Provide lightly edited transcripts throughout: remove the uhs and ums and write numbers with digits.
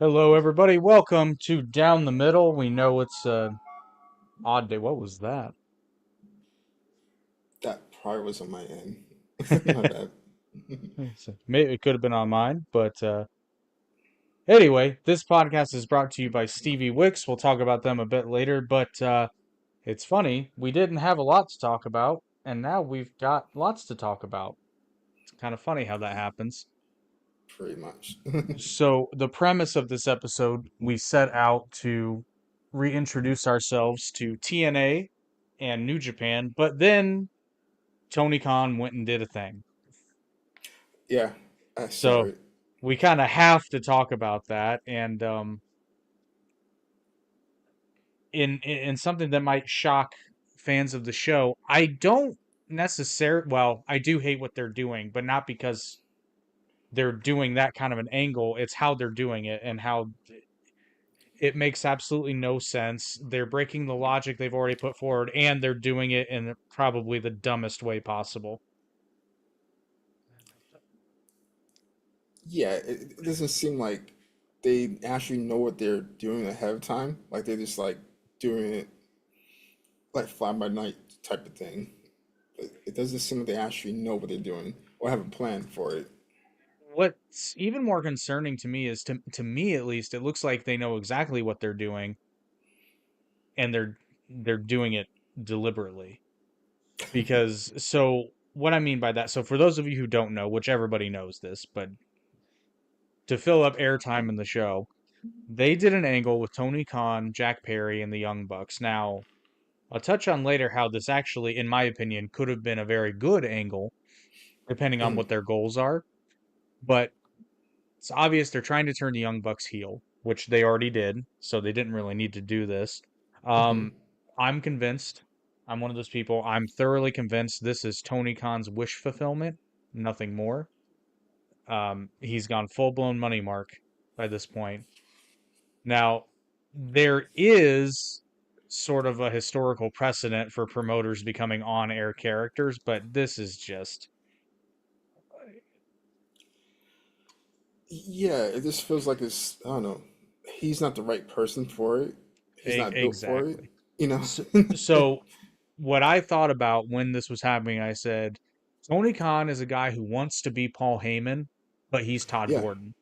Hello, everybody. Welcome to Down the Middle. We know it's a odd day. What was that? That probably was on my end. My bad. Maybe it could have been on mine, but anyway, this podcast is brought to you by Stevie Wicks. We'll talk about them a bit later, but it's funny. We didn't have a lot to talk about, and now we've got lots to talk about. It's kind of funny how that happens. Pretty much. So, the premise of this episode, we set out to reintroduce ourselves to TNA and New Japan, but then Tony Khan went and did a thing. Yeah, I saw So it. we kind of have to talk about that, and in something that might shock fans of the show. I don't necessarily, well, I do hate what they're doing, but not because they're doing that kind of an angle. It's how they're doing it and how it makes absolutely no sense. They're breaking the logic they've already put forward, and they're doing it in probably the dumbest way possible. Yeah, it doesn't seem like they actually know what they're doing ahead of time. Like they're just like doing it like fly by night type of thing. It doesn't seem like they actually know what they're doing or have a plan for it. What's even more concerning to me is to me at least, it looks like they know exactly what they're doing and they're doing it deliberately. Because so what I mean by that, so for those of you who don't know, which everybody knows this, but to fill up airtime in the show, they did an angle with Tony Khan, Jack Perry, and the Young Bucks. Now, I'll touch on later how this actually, in my opinion, could have been a very good angle, depending on Mhm, what their goals are. But it's obvious they're trying to turn the Young Bucks heel, which they already did, so they didn't really need to do this. mhm. Um, I'm convinced. I'm one of those people. I'm thoroughly convinced this is Tony Khan's wish fulfillment, nothing more. He's gone full blown money mark by this point. Now, there is sort of a historical precedent for promoters becoming on air characters, but this is just Yeah, it just feels like it's, I don't know, he's not the right person for it. He's not built for it, exactly. you know? So, so what I thought about when this was happening, I said, Tony Khan is a guy who wants to be Paul Heyman, but he's Todd Yeah. Gordon.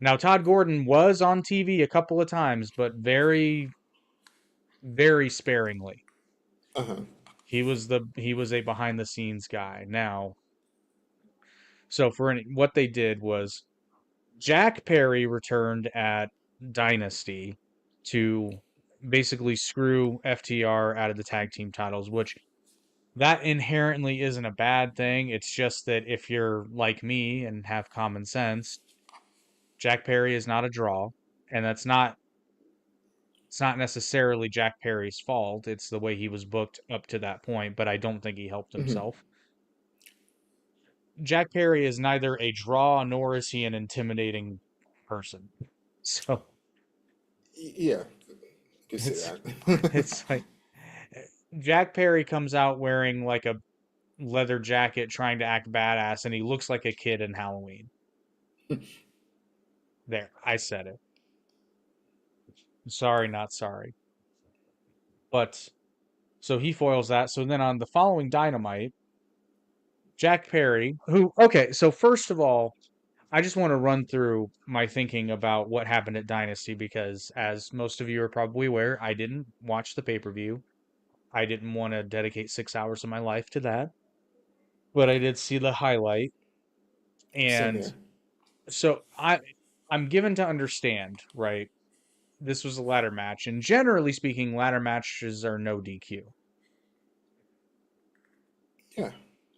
Now, Todd Gordon was on TV a couple of times, but very, very sparingly. Uh-huh. He was a behind the scenes guy. Now, so what they did was Jack Perry returned at Dynasty to basically screw FTR out of the tag team titles, which that inherently isn't a bad thing. It's just that if you're like me and have common sense, Jack Perry is not a draw, and it's not necessarily Jack Perry's fault. It's the way he was booked up to that point, but I don't think he helped Hmm. himself. Jack Perry is neither a draw nor is he an intimidating person. So Yeah, you could say it's that. it's like Jack Perry comes out wearing like a leather jacket trying to act badass and he looks like a kid in Halloween. There, I said it. Sorry, not sorry. But so he foils that. So then on the following Dynamite, Jack Perry, who, okay, so first of all, I just want to run through my thinking about what happened at Dynasty because, as most of you are probably aware, I didn't watch the pay per view. I didn't want to dedicate 6 hours of my life to that, but I did see the highlight. Same And here. so I'm given to understand, right? This was a ladder match, and generally speaking, ladder matches are no DQ. Yeah,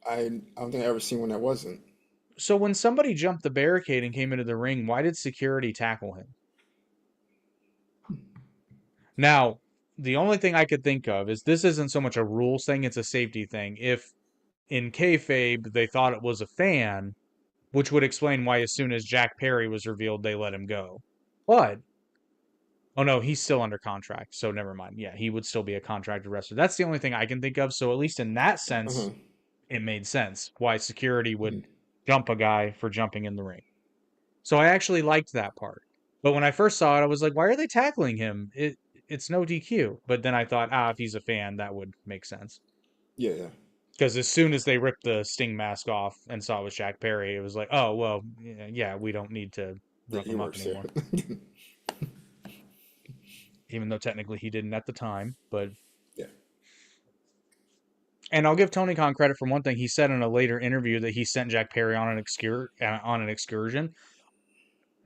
I don't think I ever seen one that wasn't. So when somebody jumped the barricade and came into the ring, why did security tackle him? Now, the only thing I could think of is this isn't so much a rules thing, it's a safety thing. If in kayfabe they thought it was a fan, which would explain why as soon as Jack Perry was revealed, they let him go. But, oh no, he's still under contract, so never mind. Yeah, he would still be a contracted wrestler. That's the only thing I can think of. So at least in that Uh-huh. sense, it made sense why security would jump a guy for jumping in the ring. So I actually liked that part. But when I first saw it, I was like, why are they tackling him? It's no DQ. But then I thought, if he's a fan, that would make sense. Yeah, yeah. Because as soon as they ripped the Sting mask off and saw it was Jack Perry, it was like, oh, well, yeah, we don't need to Yeah, rough he him up works there. anymore. Even though technically he didn't at the time. But Yeah. and I'll give Tony Khan credit for one thing. He said in a later interview that he sent Jack Perry on an excursion.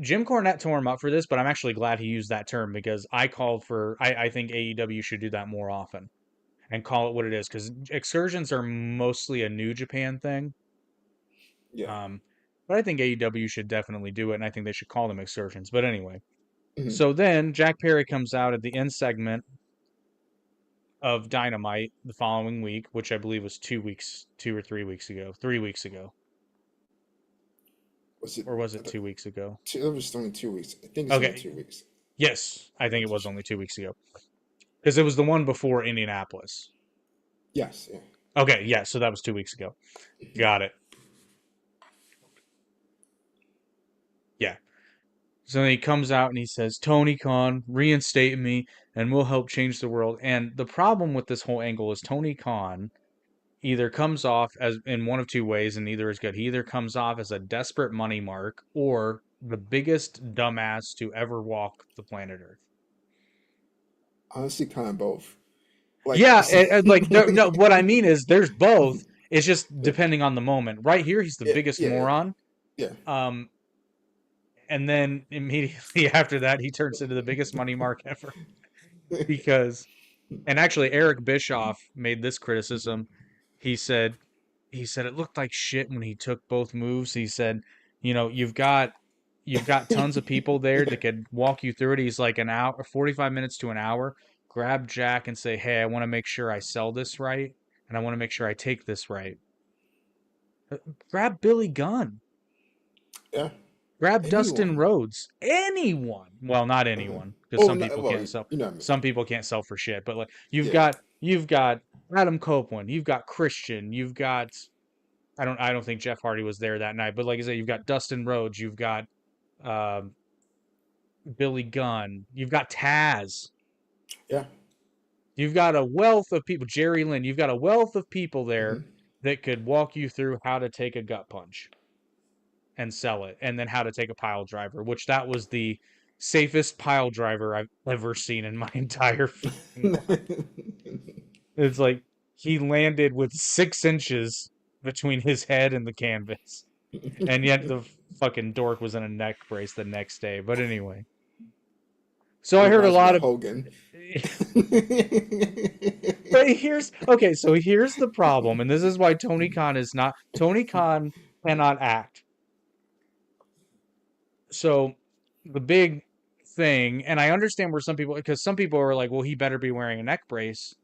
Jim Cornette tore him up for this, but I'm actually glad he used that term because I called for. I think AEW should do that more often and call it what it is because excursions are mostly a New Japan thing. Yeah. Um, but I think AEW should definitely do it, and I think they should call them excursions. But anyway, Hmm. so then Jack Perry comes out at the end segment of Dynamite the following week, which I believe was 2 weeks, 2 or 3 weeks ago, 3 weeks ago, Was it? or was I it thought, 2 weeks ago? it was only 2 weeks. I think it's only Okay, 2 weeks. yes, I I'm think not it too was sure. only 2 weeks ago because it was the one before Indianapolis. Yes. Yeah. Okay, yeah, so that was 2 weeks ago. Got it. Yeah. So then he comes out and he says, Tony Khan, reinstate me and we'll help change the world. And the problem with this whole angle is Tony Khan either comes off as in one of two ways, and neither is good. He either comes off as a desperate money mark or the biggest dumbass to ever walk the planet Earth. Honestly, kind of both. Like, Yeah, like no, what I mean is there's both. It's just yeah, depending on the moment. Right here, he's the yeah, biggest yeah, moron. yeah, Um, and then immediately after that, he turns into the biggest money mark ever yeah. because and actually Eric Bischoff made this criticism. He said he said it looked like shit when he took both moves. He said, you've got tons of people there that could walk you through it. He's like an hour, 45 minutes to an hour. Grab Jack and say, "Hey, I want to make sure I sell this right and I want to make sure I take this right." Grab Billy Gunn. Yeah. Grab Dustin Anyone. Rhodes. Anyone. Well, not Uh-huh. anyone, because Oh, some no, people well, can't sell. you know what I mean. Some people can't sell for shit. But like, you've Yeah. got you've got Adam Copeland. You've got Christian. You've got I don't think Jeff Hardy was there that night. But like I said, you've got Dustin Rhodes. You've got um, Billy Gunn. You've got Taz. Yeah. You've got a wealth of people. Jerry Lynn. You've got a wealth of people there Hmm. that could walk you through how to take a gut punch and sell it, and then how to take a pile driver, which that was the safest pile driver I've ever seen in my entire fucking life. It's like he landed with 6 inches between his head and the canvas, and yet the fucking dork was in a neck brace the next day. But anyway, so It I heard a reminds me lot of of. Hogan. But here's okay. So here's the problem, and this is why Tony Khan is not. Tony Khan cannot act. So the big thing, and I understand where some people, because some people are like, well, he better be wearing a neck brace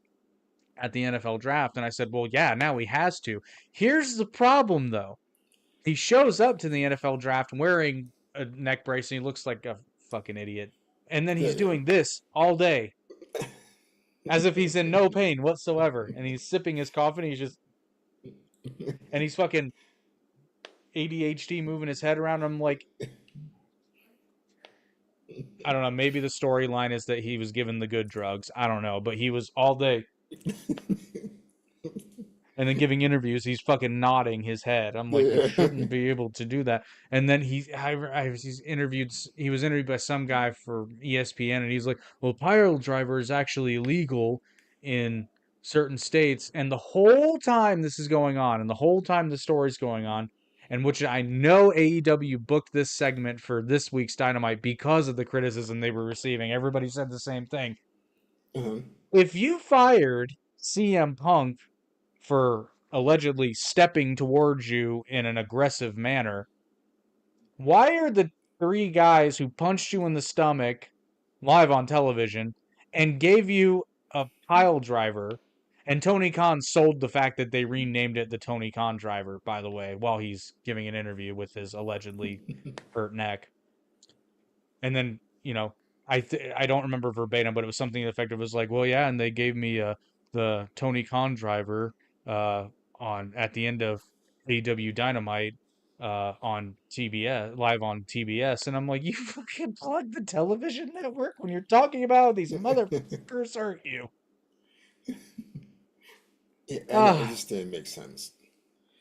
at the NFL draft. And I said, well, yeah, now he has to. Here's the problem, though. He shows up to the NFL draft wearing a neck brace and he looks like a fucking idiot. And then Yeah, he's yeah. doing this all day as if he's in no pain whatsoever. And he's sipping his coffee and he's fucking ADHD moving his head around. I'm like, I don't know. Maybe the storyline is that he was given the good drugs. I don't know. But he was all day and then giving interviews, he's fucking nodding his head. I'm like, you Yeah. shouldn't be able to do that. And then he was interviewed by some guy for ESPN, and he's like, well, pile driver is actually illegal in certain states. And the whole time this is going on, and the whole time the story's going on, and which I know AEW booked this segment for this week's Dynamite because of the criticism they were receiving. Everybody said the same thing. Uh-huh. If you fired CM Punk for allegedly stepping towards you in an aggressive manner, why are the three guys who punched you in the stomach live on television and gave you a pile driver? And Tony Khan sold the fact that they renamed it the Tony Khan driver, by the way, while he's giving an interview with his allegedly hurt neck. And then, I don't remember verbatim, but it was something effective. It was like, well, yeah, and they gave me the Tony Khan driver uh, on at the end of AEW Dynamite on TBS, live on TBS, and I'm like, you fucking plug the television network when you're talking about these motherfuckers, aren't you? Yeah, I know it Ah, just didn't make sense.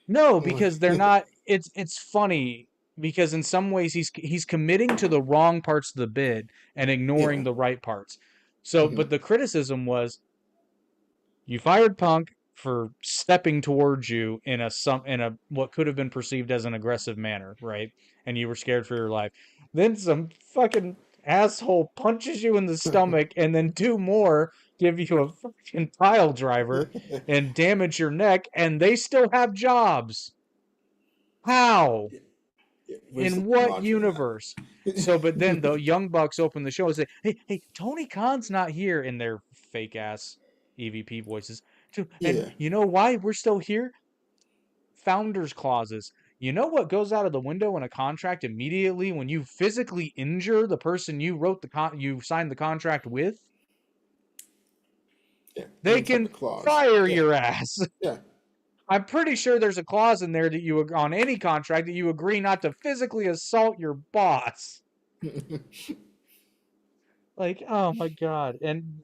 no, Like, because they're not. It's funny because in some ways he's committing to the wrong parts of the bid and ignoring yeah, the right parts. So, hmm but the criticism was you fired Punk for stepping towards you in a what could have been perceived as an aggressive manner, right? And you were scared for your life. Then some fucking asshole punches you in the stomach, and then two more give you a fucking pile driver and damage your neck, and they still have jobs. How? where's the In what logic in universe? So, but then the Young Bucks open the show and say, "Hey, Tony Khan's not here," in their fake ass EVP voices. And yeah. you know why we're still here? Founders clauses. You know what goes out of the window in a contract immediately when you physically injure the person you signed the contract with? Yeah, They any type can of clause. fire Yeah, your ass. yeah, I'm pretty sure there's a clause in there that on any contract that you agree not to physically assault your boss. Like, oh my God. And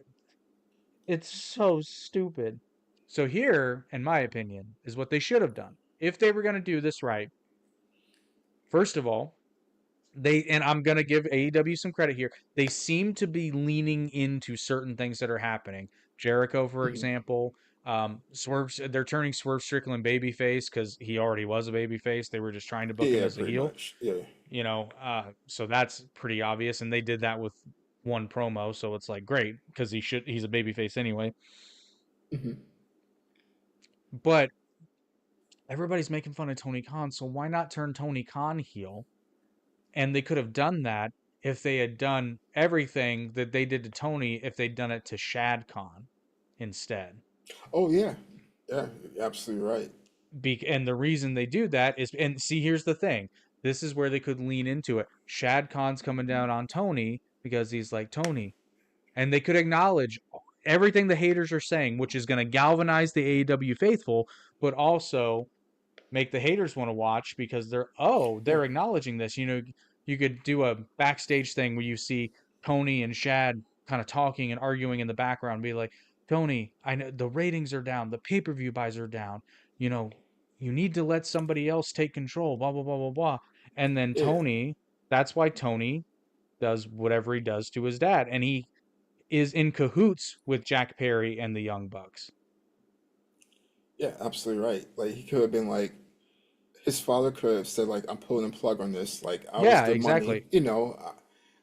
it's so stupid. So here, in my opinion, is what they should have done. If they were going to do this right, first of all, and I'm going to give AEW some credit here. They seem to be leaning into certain things that are happening. Jericho, for hmm example, they're turning Swerve Strickland babyface because he already was a babyface. They were just trying to book him yeah, as a pretty heel, much. Yeah, so that's pretty obvious. And they did that with one promo, so it's like great because he's a babyface anyway. hmm But everybody's making fun of Tony Khan, so why not turn Tony Khan heel? And they could have done that if they had done everything that they did to Tony if they'd done it to Shad Khan instead. Oh yeah, yeah, you're absolutely right. And the reason they do that is, and see, here's the thing. This is where they could lean into it. Shad Khan's coming down on Tony because he's like, Tony, and they could acknowledge everything the haters are saying, which is going to galvanize the AEW faithful, but also make the haters want to watch because Yeah, they're acknowledging this. You could do a backstage thing where you see Tony and Shad kind of talking and arguing in the background, be like, Tony, I know the ratings are down, the pay-per-view buys are down, you know, you need to let somebody else take control, blah blah blah blah blah. And then yeah, that's why Tony does whatever he does to his dad, and he is in cahoots with Jack Perry and the Young Bucks. yeah, absolutely right. Like he could have been like his father could have said like I'm pulling the plug on this. Like I was Yeah, the money, exactly.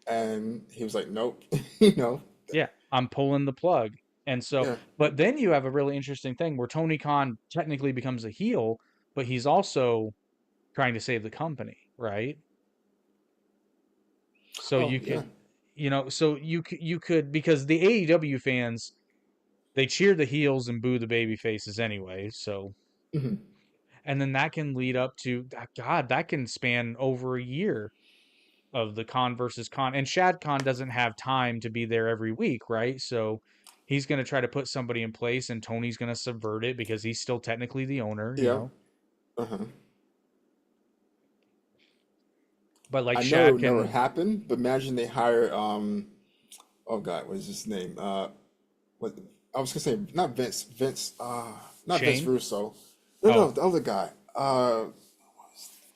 and he was like nope, you know, Yeah, I'm pulling the plug. And so, yeah. but then you have a really interesting thing where Tony Khan technically becomes a heel, but he's also trying to save the company, right? So Oh you yeah, could, you could because the AEW fans they cheer the heels and boo the baby faces anyway. So, hmm and then that can lead up to God, that can span over a year of the Khan versus Khan. And Shad Khan doesn't have time to be there every week, right? So he's going to try to put somebody in place, and Tony's going to subvert it because he's still technically the yeah. Uh-huh. But like I know it Shad would never can, happen, but imagine they hire oh God, what is his name? What I was gonna say not not Vince Shane, Russo. No, oh, the other guy.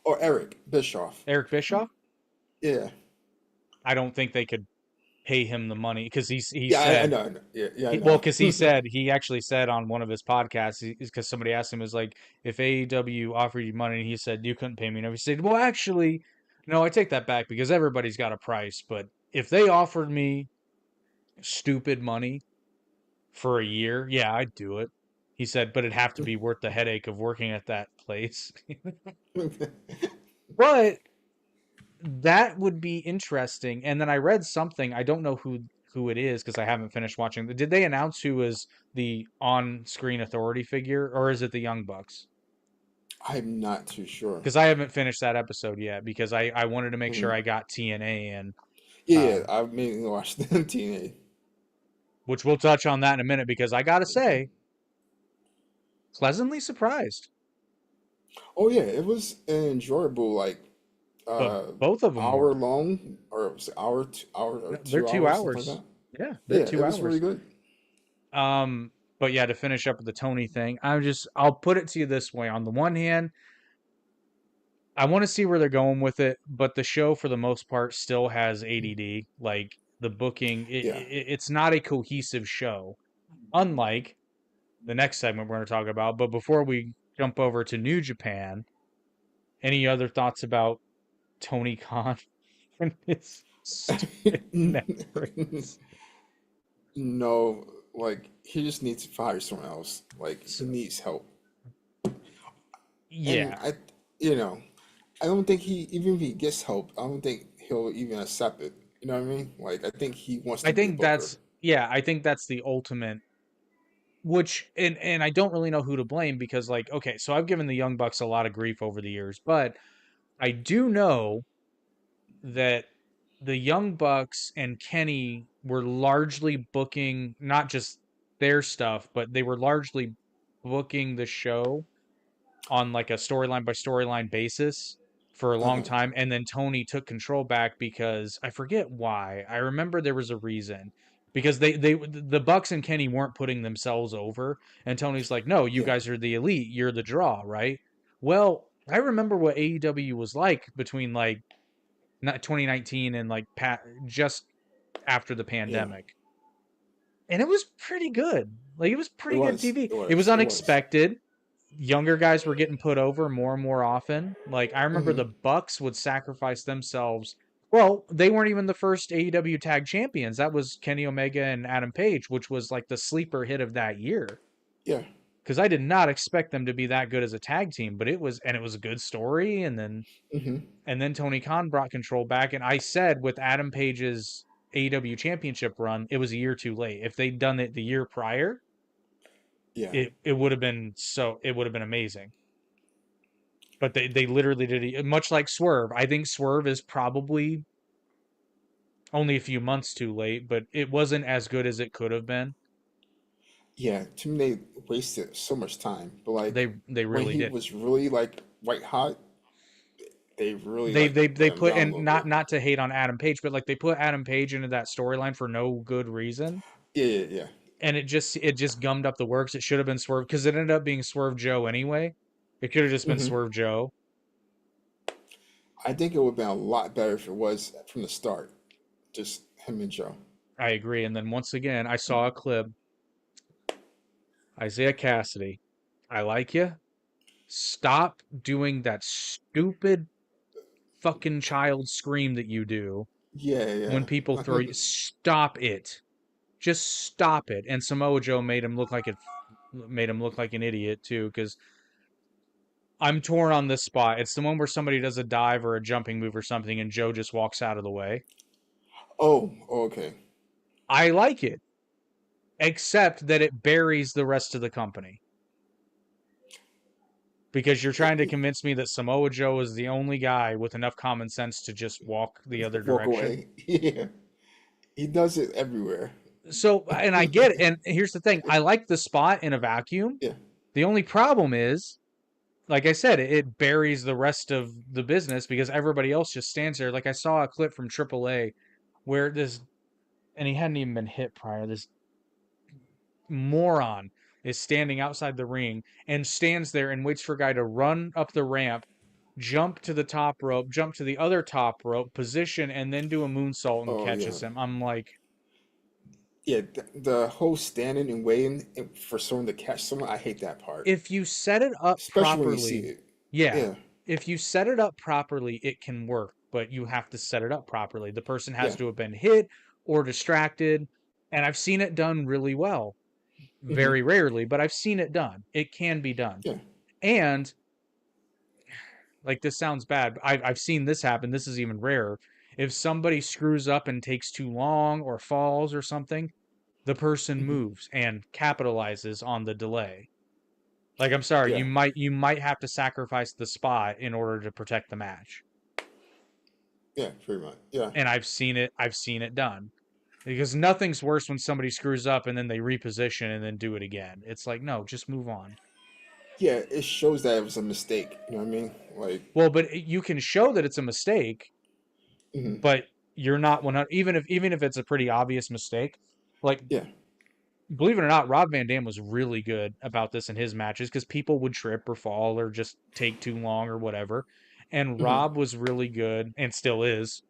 Or Eric Bischoff. Eric Bischoff. Yeah. I don't think they could pay him the money because he Yeah, I said know, I know. Yeah, yeah, I well know. because he actually said on one of his podcasts because somebody asked him was like if AEW offered you money and he said you couldn't pay me enough he said well actually no I take that back because everybody's got a price but if they offered me stupid money for a year, yeah, I'd do it. He said, but it'd have to be worth the headache of working at that place. But that would be interesting. And then I read something, I don't know who it is because I haven't finished watching. Did they announce who is the on-screen authority figure or is it the Young Bucks? I'm not too sure. Because I haven't finished that episode yet because I wanted to make sure Mhm. I got TNA and Yeah, yeah, um, I mainly watched the TNA. which we'll touch on that in a minute because I gotta say, pleasantly surprised. Oh yeah, it was an enjoyable like But uh both of them hour were. long, or was it hour or No, they're 2 hours, something like two hours. that. Yeah, they're Yeah, it two was really hours. good. Um, but yeah, to finish up with the Tony thing, I'll put it to you this way. On the one hand, I want to see where they're going with it, but the show for the most part still has ADD. Like the booking, Yeah. it's not a cohesive show. Unlike the next segment we're going to talk about. But before we jump over to New Japan, any other thoughts about Tony Khan and his stupid neck brace? No, like he just needs to fire someone else. Like he So, needs help. And yeah, I don't think he even if he gets help, I don't think he'll even accept it. You know what I mean? Like I think he wants I to be the think booker. that's yeah, I think that's the ultimate. Which and I don't really know who to blame because like okay, so I've given the Young Bucks a lot of grief over the years, but I do know that the Young Bucks and Kenny were largely booking not just their stuff, but they were largely booking the show on like a storyline by storyline basis for a long Uh-huh. time. And then Tony took control back because I forget why. I remember there was a reason. Because the Bucks and Kenny weren't putting themselves over, and Tony's like, "No, you Yeah. guys are the elite. You're the draw, right?" Well, I remember what AEW was like between like 2019 and like just after the Yeah. pandemic. And it was pretty good. Like it was It pretty good was. TV. It It was was. It was. unexpected. Younger guys were getting put over more and more often. Like I remember Mm-hmm. the Bucks would sacrifice themselves. Well, they weren't even the first AEW tag champions. That was Kenny Omega and Adam Page, which was like the sleeper hit of that year. Yeah. Because I did not expect them to be that good as a tag team, but it was a good story. Mm-hmm. And then Tony Khan brought control back. And I said with Adam Page's AEW championship run, it was a year too late. If they'd done it the year prior, Yeah. it would have been it would have been amazing. But they literally did it much like Swerve. I think Swerve is probably only a few months too late, but it wasn't as good as it could have been. Yeah. To me, they wasted so much time. But like They when really he did. was really like white hot, they really like They let him put down a and little bit. not to hate on Adam Page, but like they put Adam Page into that storyline for no good reason. Yeah. Yeah. Yeah. And it just gummed up the works. It should have been Swerve because it ended up being Swerve Joe anyway. It could have just been Mm-hmm. Swerve Joe. I think it would have been a lot better if it was from the start, just him and Joe. I agree. And then once again, I saw a clip. Isaiah Cassidy, I like you. Stop doing that stupid fucking child scream that you do Yeah. when Yeah. people throw you. Stop it. Just stop it. And Samoa Joe made him look like an idiot too because I'm torn on this spot. It's the one where somebody does a dive or a jumping move or something and Joe just walks out of the way. Oh. Okay. I like it, except that it buries the rest of the company. Because you're trying to convince me that Samoa Joe is the only guy with enough common sense to just walk the other Walk direction. away. Yeah. He does it everywhere. So, and I get it. And here's the thing I like the spot in a vacuum. Yeah. The only problem is, like I said, it buries the rest of the business because everybody else just stands there. Like I saw a clip from AAA where this, and he hadn't even been hit prior. This moron is standing outside the ring and stands there and waits for a guy to run up the ramp, jump to the top rope, jump to the other top rope, position, and then do a moonsault and Oh yeah. catches him. I'm like, Yeah. The whole standing and waiting for someone to catch someone, I hate that part. if you set it up Especially when you see properly, it. yeah, Yeah. if you set it up properly, it can work, but you have to set it up properly. The person has Yeah. to have been hit or distracted. And I've seen it done really well. Mm-hmm. Very rarely, but I've seen it done. It can be done. Yeah. And like this sounds bad, but I've seen this happen. This is even rarer. If somebody screws up and takes too long or falls or something, the person Mm-hmm. moves and capitalizes on the delay. Like I'm sorry, Yeah. you might have to sacrifice the spot in order to protect the match. Yeah. Pretty much. Yeah. And I've seen it done. Because nothing's worse when somebody screws up and then they reposition and then do it again. It's like, no, just move on. Yeah, it shows that it was a mistake. You know what I mean? Like, Well, but you can show that it's a mistake, mhm, but you're not 100, even if it's a pretty obvious mistake. Like, yeah, believe it or not, Rob Van Dam was really good about this in his matches because people would trip or fall or just take too long or whatever. And hmm, Rob was really good and still is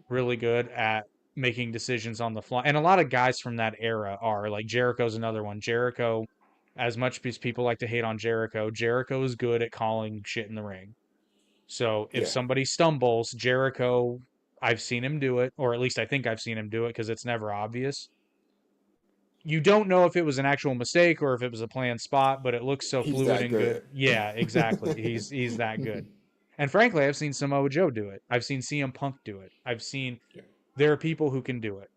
really good at making decisions on the fly. And a lot of guys from that era are like Jericho's another one. Jericho, as much as people like to hate on Jericho, Jericho is good at calling shit in the ring. So if yeah, somebody stumbles, Jericho, I've seen him do it, or at least I think I've seen him do it because it's never obvious. You don't know if it was an actual mistake or if it was a planned spot, but it looks so he's fluid that and good. good. Yeah, exactly. He's that good. And frankly, I've seen Samoa Joe do it. I've seen CM Punk do it. I've seen Yeah. there are people who can do it.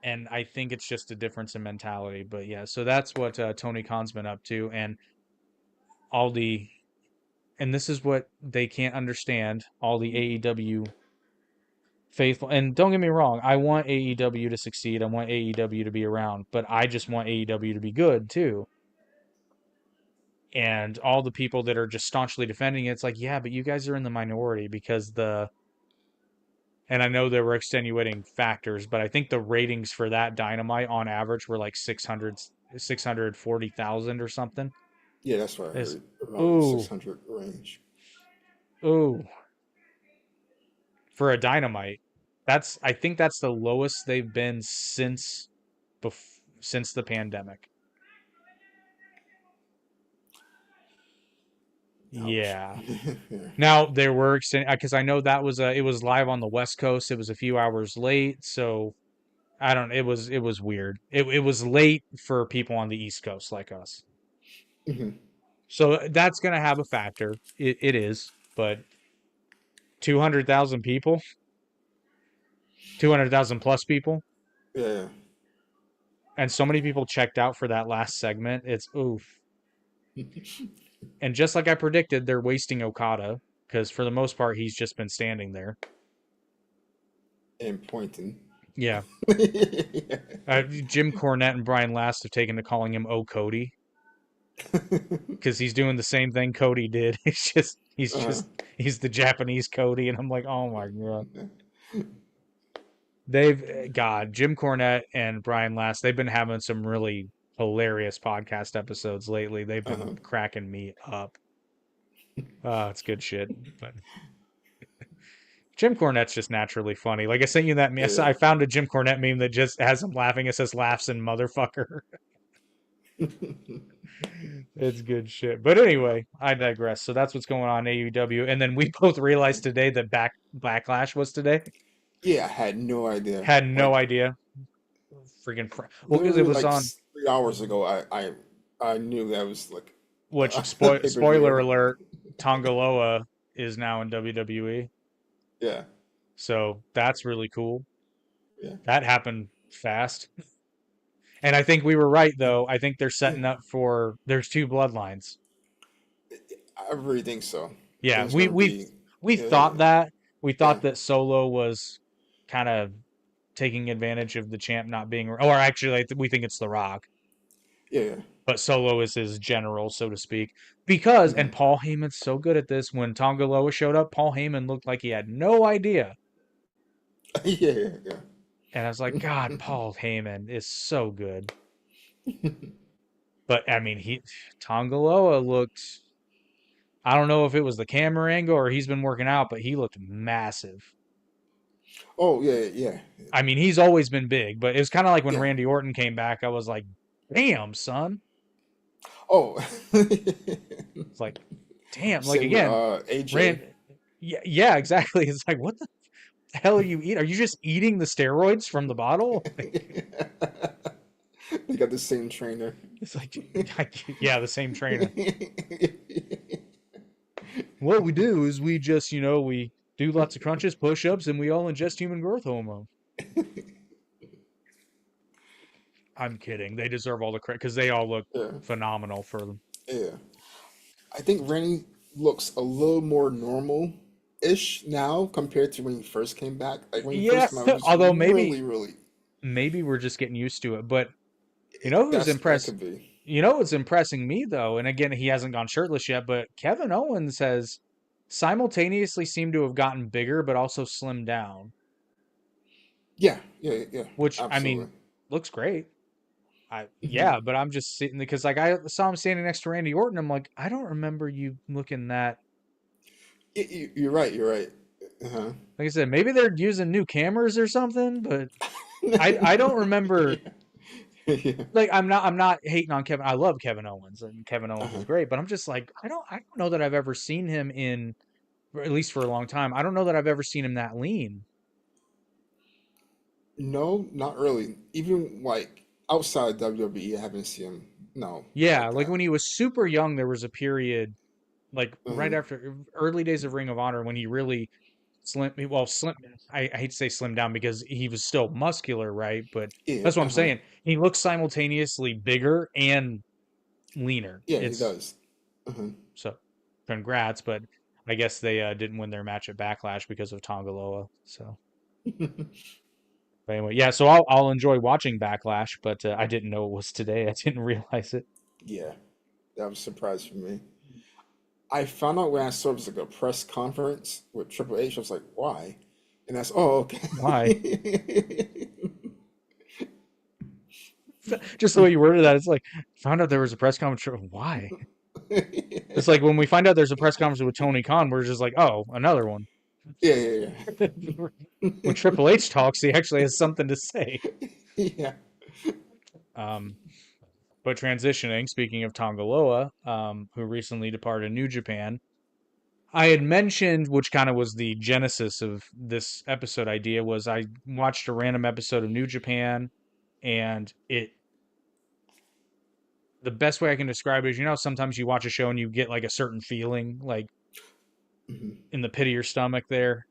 And I think it's just a difference in mentality. But yeah, so that's what Tony Khan's been up to, and all the and this is what they can't understand. All the AEW faithful, and don't get me wrong, I want AEW to succeed. I want AEW to be around, but I just want AEW to be good too. And all the people that are just staunchly defending it, it's like, yeah, but you guys are in the minority because and I know there were extenuating factors, but I think the ratings for that Dynamite on average were like 640,000 or something. Yeah, that's what I It's, heard. Around the ooh, 600 range. ooh, for a Dynamite. I think that's the lowest they've been since the pandemic. Ouch. Yeah. Yeah. Now there were extended because I know that was it was live on the West Coast. It was a few hours late, so I don't. It was weird. It was late for people on the East Coast like us. Mhm. So that's gonna have a factor. It is, but 200,000 people, 200,000 plus people, Yeah. and so many people checked out for that last segment. It's oof. And just like I predicted, they're wasting Okada because for the most part he's just been standing there. And pointing. Yeah. Yeah. Jim Cornette and Brian Last have taken to calling him "Oh Cody" because he's doing the same thing Cody did. uh, He's the Japanese Cody, and I'm like, oh my god. God, Jim Cornette and Brian Last, they've been having some really hilarious podcast episodes lately. They've been uh-huh. cracking me up. Oh, it's good shit. But Jim Cornette's just naturally funny. Like I sent you that meme. Yeah. I found a Jim Cornette meme that just has him laughing. It says "laughs and motherfucker." It's good shit. But anyway, I digress. So that's what's going on in AEW. And then we both realized today that Backlash was today. Yeah, I had no idea. Had no Like idea. Well, because it literally was like on. 3 hours ago, I knew that was like Which a pay per spoiler view. alert, Tongaloa is now in WWE. Yeah, So that's really cool. yeah, That happened fast. And I think we were right though. I think they're yeah. setting up for there's two bloodlines. I really think so. I Yeah, think it's gonna be. we Yeah, thought that. We yeah, thought that Solo was kind of taking advantage of the champ not being, or actually we think it's The Rock, yeah, yeah. but Solo is his general, so to speak. Because Hmm. and Paul Heyman's so good at this. When Tongaloa showed up, Paul Heyman looked like he had no idea. Yeah, yeah, And I was like, God, Paul Heyman is so good. But I mean, Tongaloa looked. I don't know if it was the camera angle or he's been working out, but he looked massive. Oh yeah, yeah, I mean, he's always been big, but it was kind of like when yeah. Randy Orton came back. I was like, damn, son. Oh, It's like, damn. Like same with again, AJ. Rand. Yeah, yeah, exactly. It's like, what the hell are you eating? Are you just eating the steroids from the bottle? They got the same trainer. It's like, yeah, the same trainer. What we do is we just, we do lots of crunches, push-ups, and we all ingest human growth hormone. I'm kidding. They deserve all the credit because they all look Yeah, phenomenal for them. yeah. I think Randy looks a little more normal-ish now compared to when he first came back. Like when he Yeah, first came out, he was although really, really. maybe we're just getting used to it. But you know who's That impressed? could be. You know what's impressing me though, and again he hasn't gone shirtless yet, but Kevin Owens has simultaneously seemed to have gotten bigger but also slimmed down, Yeah, yeah, yeah, which I absolutely. mean looks great. I Hmm. yeah, but I'm just sitting because like I saw him standing next to Randy Orton. I'm like, I don't remember you looking that. You're right. You're right. Uh-huh. Like I said, maybe they're using new cameras or something, but I don't remember. Yeah. Yeah. Like I'm not hating on Kevin. I love Kevin Owens and Kevin Owens is Uh-huh. great, but I'm just like I don't know that I've ever seen him in, or at least for a long time. I don't know that I've ever seen him that lean. No, not really. Even like outside WWE, I haven't seen him. No, Yeah, like like that. when he was super young, there was a period like right Uh-huh. after early days of Ring of Honor when he really slim. I hate to say slim down because he was still muscular, right? But Yeah. that's what I'm Uh-huh. saying. He looks simultaneously bigger and leaner. Yeah, he It's does. Uh-huh. so congrats, but I guess they didn't win their match at Backlash because of Tongaloa. So but anyway, yeah. So I'll enjoy watching Backlash, but I didn't know it was today. I didn't realize it. Yeah, that was a surprise for me. I found out when I saw it was like a press conference with Triple H. I was like, why? And that's Why? okay. Just the way you worded that, it's like found out there was a press conference. Why? It's like when we find out there's a press conference with Tony Khan, we're just like, oh, another one. Yeah, yeah, When yeah. Triple H talks, he actually has something to say. Yeah. Um, but transitioning, speaking of Tongaloa, who recently departed New Japan, I had mentioned, which kind of was the genesis of this episode idea, was I watched a random episode of New Japan, and the best way I can describe it is, sometimes you watch a show and you get like a certain feeling, like Mhm. in the pit of your stomach there,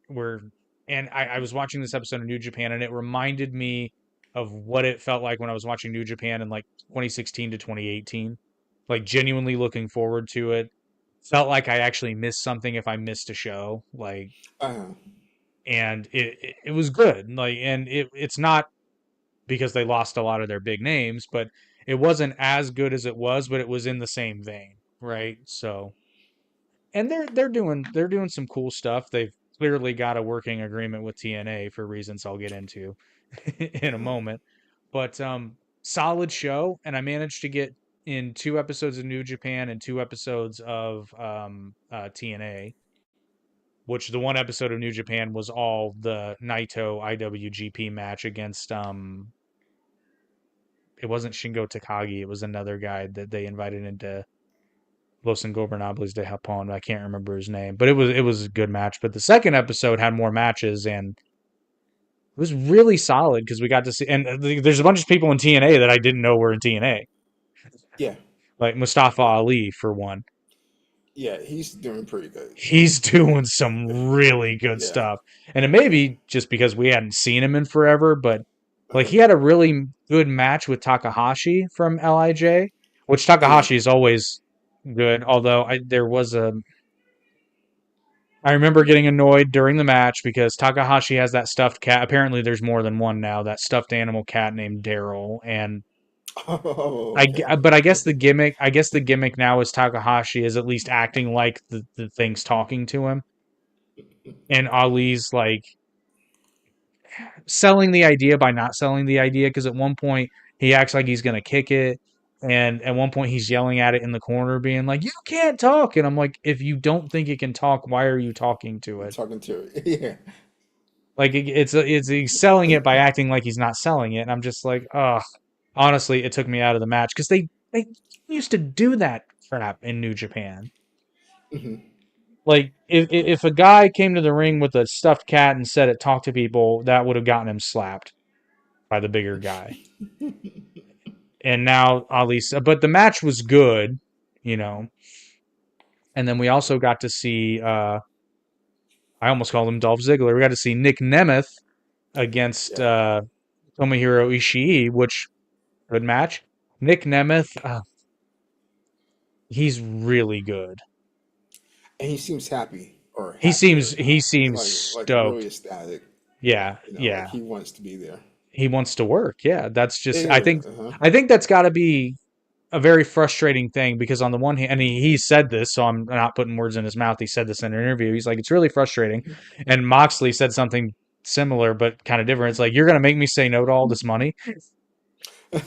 and I was watching this episode of New Japan, and it reminded me of what it felt like when I was watching New Japan in like 2016 to 2018, like genuinely looking forward to it. Felt like I actually missed something if I missed a show, like, Uh, and it was good, like, and it's not because they lost a lot of their big names, but it wasn't as good as it was, but it was in the same vein, right? So and they're doing some cool stuff. They've clearly got a working agreement with TNA for reasons I'll get into in a uh, moment. But solid show, and I managed to get in 2 episodes of New Japan and 2 episodes of TNA. Which the one episode of New Japan was all the Naito IWGP match against it wasn't Shingo Takagi, it was another guy that they invited into Los Ingobernables de Japón. I can't remember his name, but it was a good match. But the second episode had more matches, and it was really solid because we got to see. And there's a bunch of people in TNA that I didn't know were in TNA, yeah. like Mustafa Uh, Ali for one. yeah, he's doing pretty good. He's doing some really good Yeah. stuff, and it may Yeah. be just because we hadn't seen him in forever, but like Uh, he had a really good match with Takahashi from Lij, which yeah. Takahashi is always good. Although there was I remember getting annoyed during the match because Takahashi has that stuffed cat. Apparently, there's more than one now. That stuffed animal cat named Daryl, and Oh, okay. but I guess the gimmick now is Takahashi is at least acting like the thing's talking to him, and Ali's like selling the idea by not selling the idea because at one point he acts like he's gonna kick it. And at one point, he's yelling at it in the corner, being like, "You can't talk!" And I'm like, "If you don't think it can talk, why are you talking to I'm it?" talking to it. Yeah. Like it's he's selling it by acting like he's not selling it, and I'm just like, ugh. Honestly, it took me out of the match because they used to do that crap in New Japan. Hmm. Like if a guy came to the ring with a stuffed cat and said it talked to people, that would have gotten him slapped by the bigger guy. And now Ali, but the match was good, you know. And then we also got to see, I almost called him Dolph Ziggler. We got to see Nick Nemeth against Yeah. Tomohiro Ishii, which good match. Nick Nemeth, he's really good. And he seems happy or He happy seems or he seems like really stoked. ecstatic. Yeah, Like yeah. he wants to be there. He wants to work. Yeah, that's Yeah, just yeah, yeah. Uh-huh. I think that's got to be a very frustrating thing because on the one hand, and he said this, so I'm not putting words in his mouth. He said this in an interview. He's like, it's really frustrating. And Moxley said something similar but kind of different. It's like, you're gonna make me say no to all this money,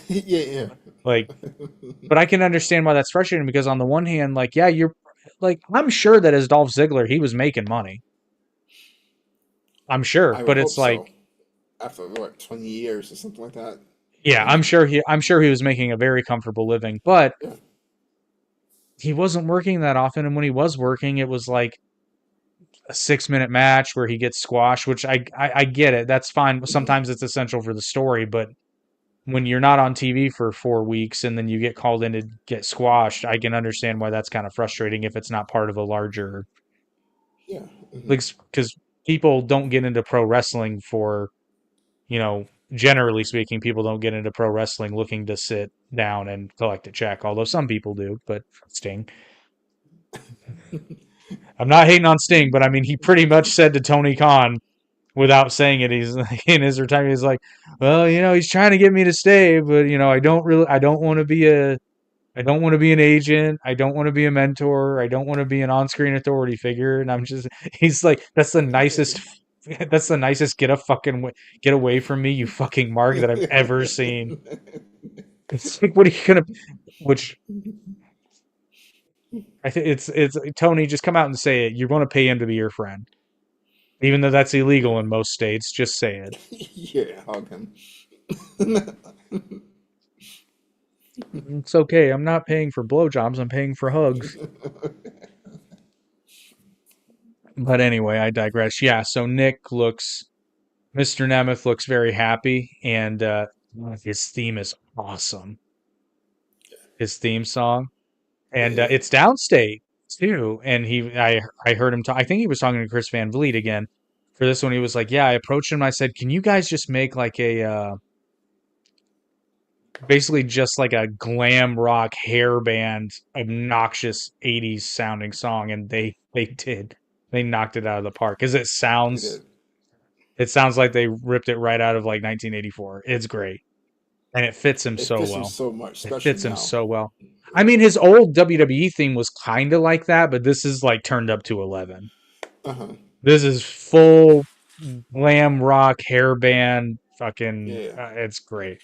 Yeah, yeah. like. But I can understand why that's frustrating because on the one hand, like, yeah, you're like, I'm sure that as Dolph Ziggler, he was making money. I'm sure, I would but hope it's like, so. After what, 20 years or something like that. yeah, Yeah, I'm sure he was making a very comfortable living, but yeah. he wasn't working that often. And when he was working, it was like a 6 minute match where he gets squashed, which I get it. That's fine. Hmm. Sometimes it's essential for the story, but when you're not on TV for 4 weeks and then you get called in to get squashed, I can understand why that's kind of frustrating if it's not part of a larger, Yeah. Hmm. like, because people don't get into pro wrestling for, you know, generally speaking, people don't get into pro wrestling looking to sit down and collect a check, although some people do, but Sting. I'm not hating on Sting, but I mean, he pretty much said to Tony Khan without saying it, he's in his retirement, he's like, well, he's trying to get me to stay, but I don't want to be I don't want to be an agent. I don't want to be a mentor. I don't want to be an on-screen authority figure. And I'm just, he's like, that's the nicest get away from me, you fucking mark that I've ever seen. It's like, what are you gonna, which I think it's Tony, just come out and say it. You're going to pay him to be your friend, even though that's illegal in most states. Just say it. Yeah, hug him. It's okay. I'm not paying for blowjobs. I'm paying for hugs. But anyway, I digress. Yeah. So Mr. Nemeth looks very happy, and his theme is awesome. His theme song, and Yeah. it's downstate too. And I heard him talk. I think he was talking to Chris Van Vliet again for this one. He was like, "Yeah." I approached him. I said, "Can you guys just make like a basically just like a glam rock hair band, obnoxious '80s sounding song?" And they did. They knocked it out of the park because They did. it sounds like they ripped it right out of like 1984. It's great. And it fits him It so fits him well. so much, It especially fits him now. so well. I Yeah. mean, his old WWE theme was kind of like that, but this is like turned up to 11. Uh-huh. This is full glam rock hair band. Fucking, Yeah. it's great.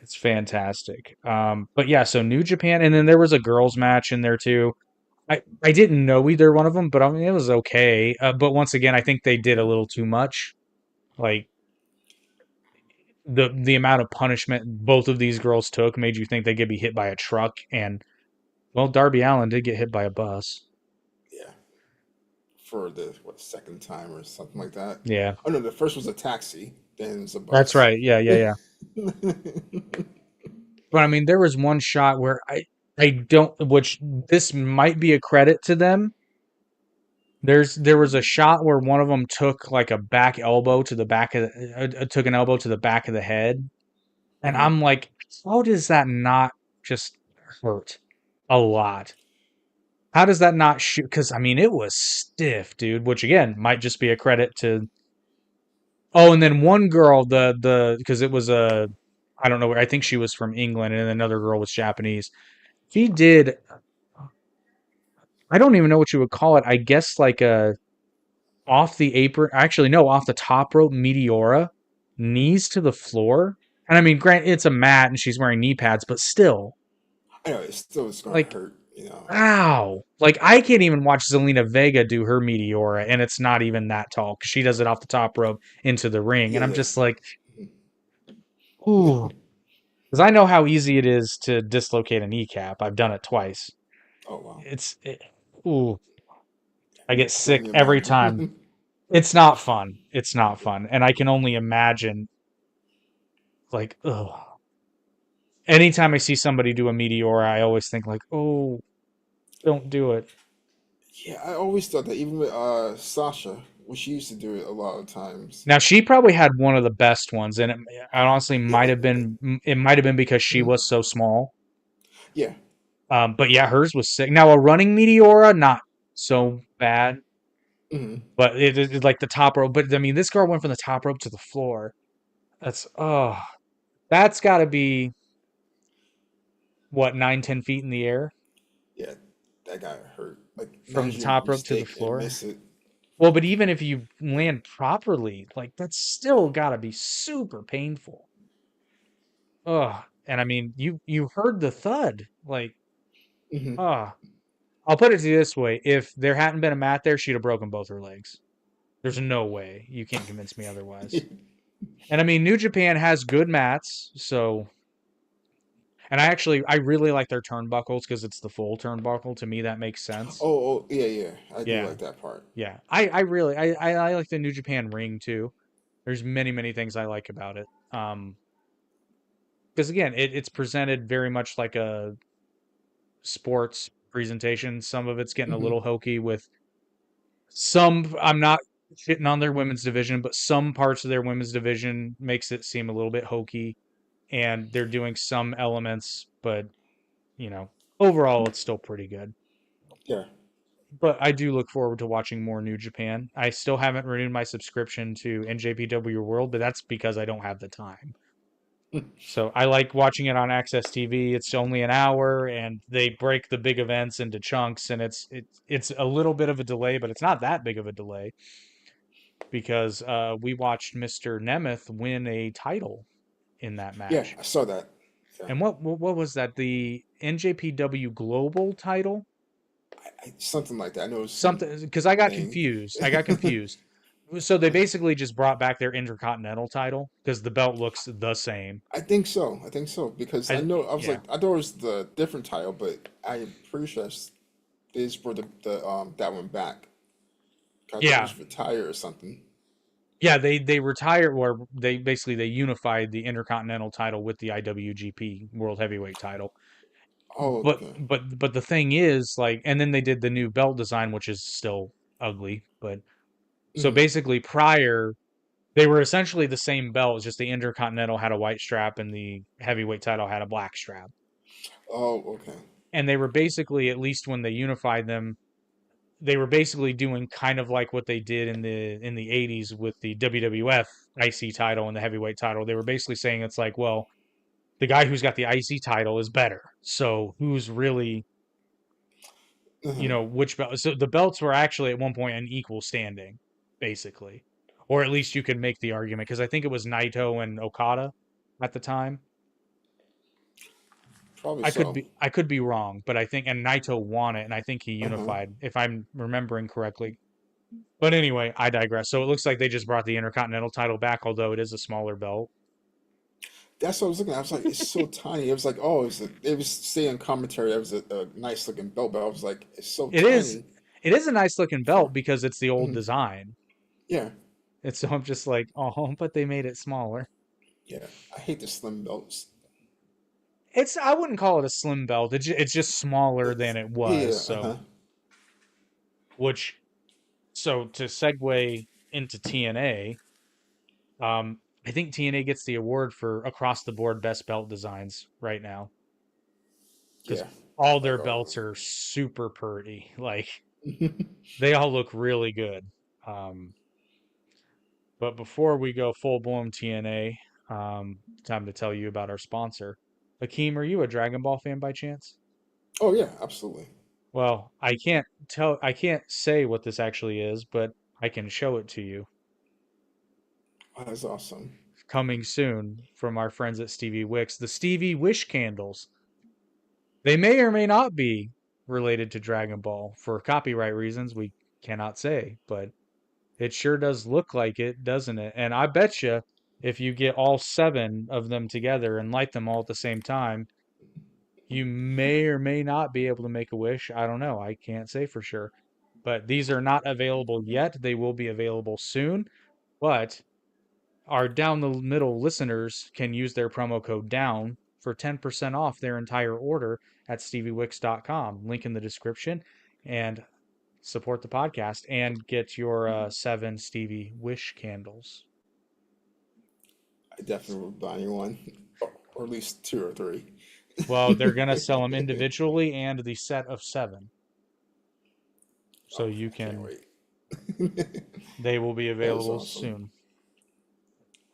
It's fantastic. But yeah, so New Japan, and then there was a girls' match in there too. I didn't know either one of them, but I mean it was okay. But once again, I think they did a little too much. Like the amount of punishment both of these girls took made you think they could be hit by a truck, and well, Darby Allin did get hit by a bus. Yeah. For the second time or something like that. Yeah, Oh no, the first was a taxi, then it's a that's bus. right. Yeah, yeah, yeah. But I mean, there was one shot where I don't, which this might be a credit to them. There was a shot where one of them took like a back elbow to the back of took an elbow to the back of the head, and Hmm. I'm like, how does that not just hurt a lot? How does that not shoot? Because I mean, it was stiff, dude. Which again might just be a credit to. Oh, and then one girl, the because it was a, I don't know. I think she was from England, and another girl was Japanese. She did. I don't even know what you would call it. I guess like a off the apron. Actually, no, off the top rope Meteora, knees to the floor. And I mean, grant it's a mat, and she's wearing knee pads, but still, I know it still is going to like, hurt, you know. ow! Like I can't even watch Zelina Vega do her Meteora, and it's not even that tall because she does it off the top rope into the ring, and I'm Yeah, just like, yeah. ooh, because I know how easy it is to dislocate a kneecap. I've done it twice. Oh wow. Ooh, I get Can sick only every time. imagine. It's not fun. It's not fun, and I can only imagine. Like, ugh. Anytime I see somebody do a Meteora, I always think like, oh, don't do it. Yeah, I always thought that even with Sasha, well, she used to do it a lot of times. Now she probably had one of the best ones, and it honestly Yeah, might have been. It might have been because she mhm, was so small. yeah. But yeah, hers was sick. Now a running Meteora, not so bad, Hmm. but it like the top rope. But I mean, this girl went from the top rope to the floor. That's got to be. what, 9, 10 feet in the air Yeah, that got hurt. Like from the imagine top you rope to the stick and floor. miss it. Well, but even if you land properly, like that's still got to be super painful. Ugh. And I mean, you heard the thud. Like, Hmm. ah. I'll put it to you this way: if there hadn't been a mat there, she'd have broken both her legs. There's no way. You can't convince me otherwise. And I mean, New Japan has good mats, so and I really like their turnbuckles because it's the full turnbuckle. To me, that makes sense. Oh, yeah, yeah. I do Yeah, like that part. yeah. I really I like the New Japan ring too. There's many things I like about it. Because again, it's presented very much like a sports presentation. Some of it's getting a Hmm. little hokey with some. I'm not shitting on their women's division, but some parts of their women's division makes it seem a little bit hokey, and they're doing some elements, but you know, overall it's still pretty good. Yeah. But I do look forward to watching more New Japan. I still haven't renewed my subscription to NJPW World, but that's because I don't have the time. So I like watching it on Access TV. It's only an hour, and they break the big events into chunks, and it's a little bit of a delay, but it's not that big of a delay because we watched Mr. Nemeth win a title in that Yeah, match. I saw that. Yeah. And what was that? The NJPW Global title? Something like that. I know some Something because I got name. confused. I got confused. So they basically just brought back their Intercontinental title because the belt looks the same. I think so. I think so because I I know I was yeah like I thought it was the different title, but I'm pretty sure they just brought the that one back. I thought it yeah was retired or something. yeah they retired or they basically they unified the Intercontinental title with the IWGP World Heavyweight title. Oh, But okay. but the thing is like, and then they did the new belt design, which is still ugly. But so Hmm. basically, prior they were essentially the same belt, it's just the Intercontinental had a white strap and the heavyweight title had a black strap. Oh, okay. And they were basically, at least when they unified them, they were basically doing kind of like what they did in the 80s with the WWF IC title and the heavyweight title. They were basically saying it's like, well, the guy who's got the IC title is better. So who's really, Uh-huh. which belt? So the belts were actually at one point an equal standing, basically. Or at least you could make the argument because I think it was Naito and Okada at the time. Probably so. I could be wrong, but I think and Naito won it and I think he Uh-huh. unified if I'm remembering correctly. But anyway, I digress. So it looks like they just brought the Intercontinental title back, although it is a smaller belt. That's what I was looking at. I was like, it's so tiny. It was like, oh, it was saying commentary. That was a nice looking belt, but I was like, it's so It is tiny it is a nice looking for. belt because it's the old Mhm. design. Yeah, It's so I'm just like, oh, but they made it smaller. yeah. I hate the slim belts. It's I wouldn't call it a slim belt. It's just smaller than it was. Yeah, So uh-huh. which so to segue into TNA, I think TNA gets the award for across the board best belt designs right now because Yeah, all their like all belts are super pretty. Like of them. they all look really good. Um, but before we go full blown TNA, time to tell you about our sponsor. Hakeem, are you a Dragon Ball fan by chance? Oh yeah, absolutely. Well, I can't say what this actually is, but I can show it to you. Oh, that's awesome. Coming soon from our friends at Stevie Wicks, the Stevie Wish candles. They may or may not be related to Dragon Ball. For copyright reasons, we cannot say, but it sure does look like it, doesn't it? And I bet you if you get all seven of them together and light them all at the same time, you may or may not be able to make a wish. I don't know. I can't say for sure. But these are not available yet. They will be available soon. But our down the middle listeners can use their promo code DOWN for 10% off their entire order at steviewicks.com. Link in the description and support the podcast and get your seven Stevie Wish candles. I definitely would buy you one, or at least two or three. Well, they're going to sell them individually and the set of seven. So Oh, you I can't can, wait. they will be That is available awesome. soon.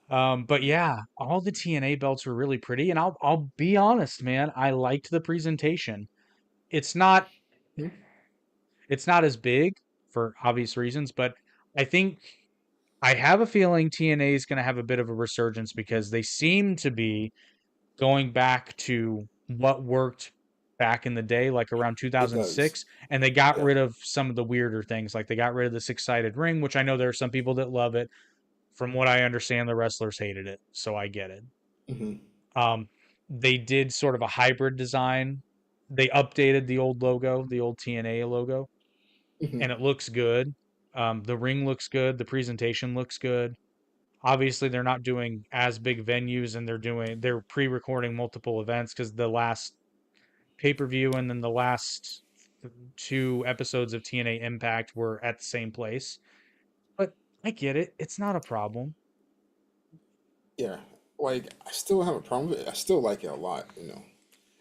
But yeah, all the TNA belts were really pretty, and I'll be honest, man, I liked the presentation. It's not Hmm? it's not as big for obvious reasons, but I think I have a feeling TNA is going to have a bit of a resurgence because they seem to be going back to what worked back in the day, like around It does. 2006, and they got Yeah. rid of some of the weirder things. Like they got rid of the six-sided ring, which I know there are some people that love it. From what I understand, the wrestlers hated it, so I get it. Hmm. Um, they did sort of a hybrid design. They updated the old logo, the old TNA logo, Hmm. and it looks good. The ring looks good. The presentation looks good. Obviously, they're not doing as big venues, and they're pre-recording multiple events because the last pay-per-view and then the last two episodes of TNA Impact were at the same place. But I get it. It's not a problem. Yeah. Like I still have a problem with it. I still like it a lot.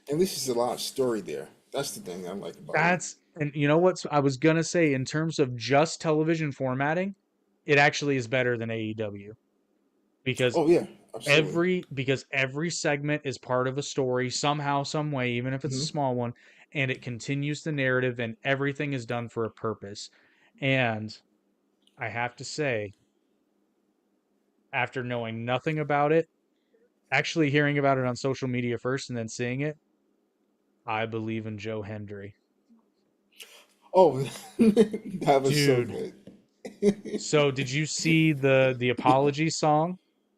At least there's a lot of story there. That's the thing I like about it. And you know what I was gonna say in terms of just television formatting, it actually is better than AEW because Oh yeah, absolutely. every segment is part of a story somehow, some way, even if it's a Hmm. small one, and it continues the narrative and everything is done for a purpose. And I have to say, after knowing nothing about it, actually hearing about it on social media first and then seeing it, I believe in Joe Hendry. Oh, that was so Dude. good. So did you see the apology song?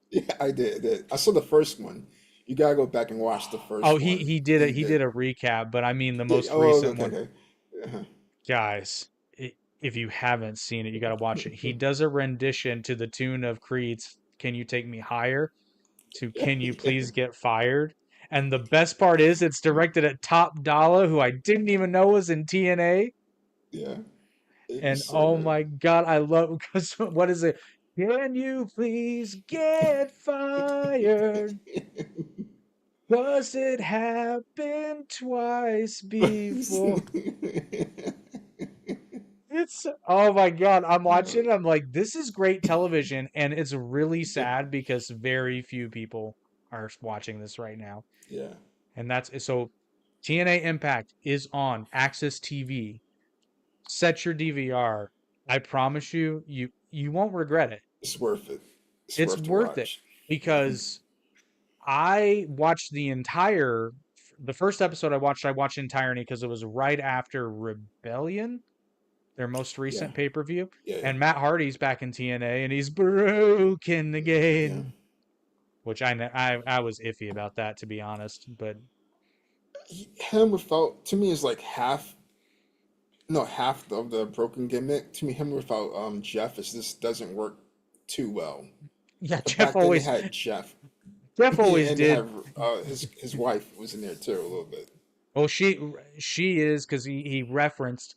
Yeah, I did. I saw the first one. You gotta go back and watch the Oh, first he one he did that a he he did. did a recap, but I mean the Yeah. most Oh, recent okay, one. okay. Uh-huh. Guys, if you haven't seen it, you got to watch it. He does a rendition to the tune of Creed's "Can You Take Me Higher" to "Can You Yeah, Please Get Fired." And the best part is it's directed at Top Dollar, who I didn't even know was in TNA. yeah. It And was so oh good. my God, I love because what is it? Can you please get fired? 'Cause it happened twice before. It's oh my God, I'm watching it. I'm like, this is great television, and it's really sad because very few people are watching this right now. Yeah, And that's so TNA Impact is on Access TV. Set your DVR. I promise you, you won't regret it. it's worth it. It's It's worth to worth it watch. because I watched the first episode I watched entirely because it was right after Rebellion, their most Yeah, recent pay-per-view, yeah, yeah, and Matt Hardy's back in TNA and he's broken yeah. again, which I was iffy about that to be honest, but Him without to me is like half. No, half of the broken gimmick. To me, him without Jeff is just doesn't work too well. yeah, But back then they had Jeff, Jeff always and they did. have his wife was in there too a little bit. Well, she is because he referenced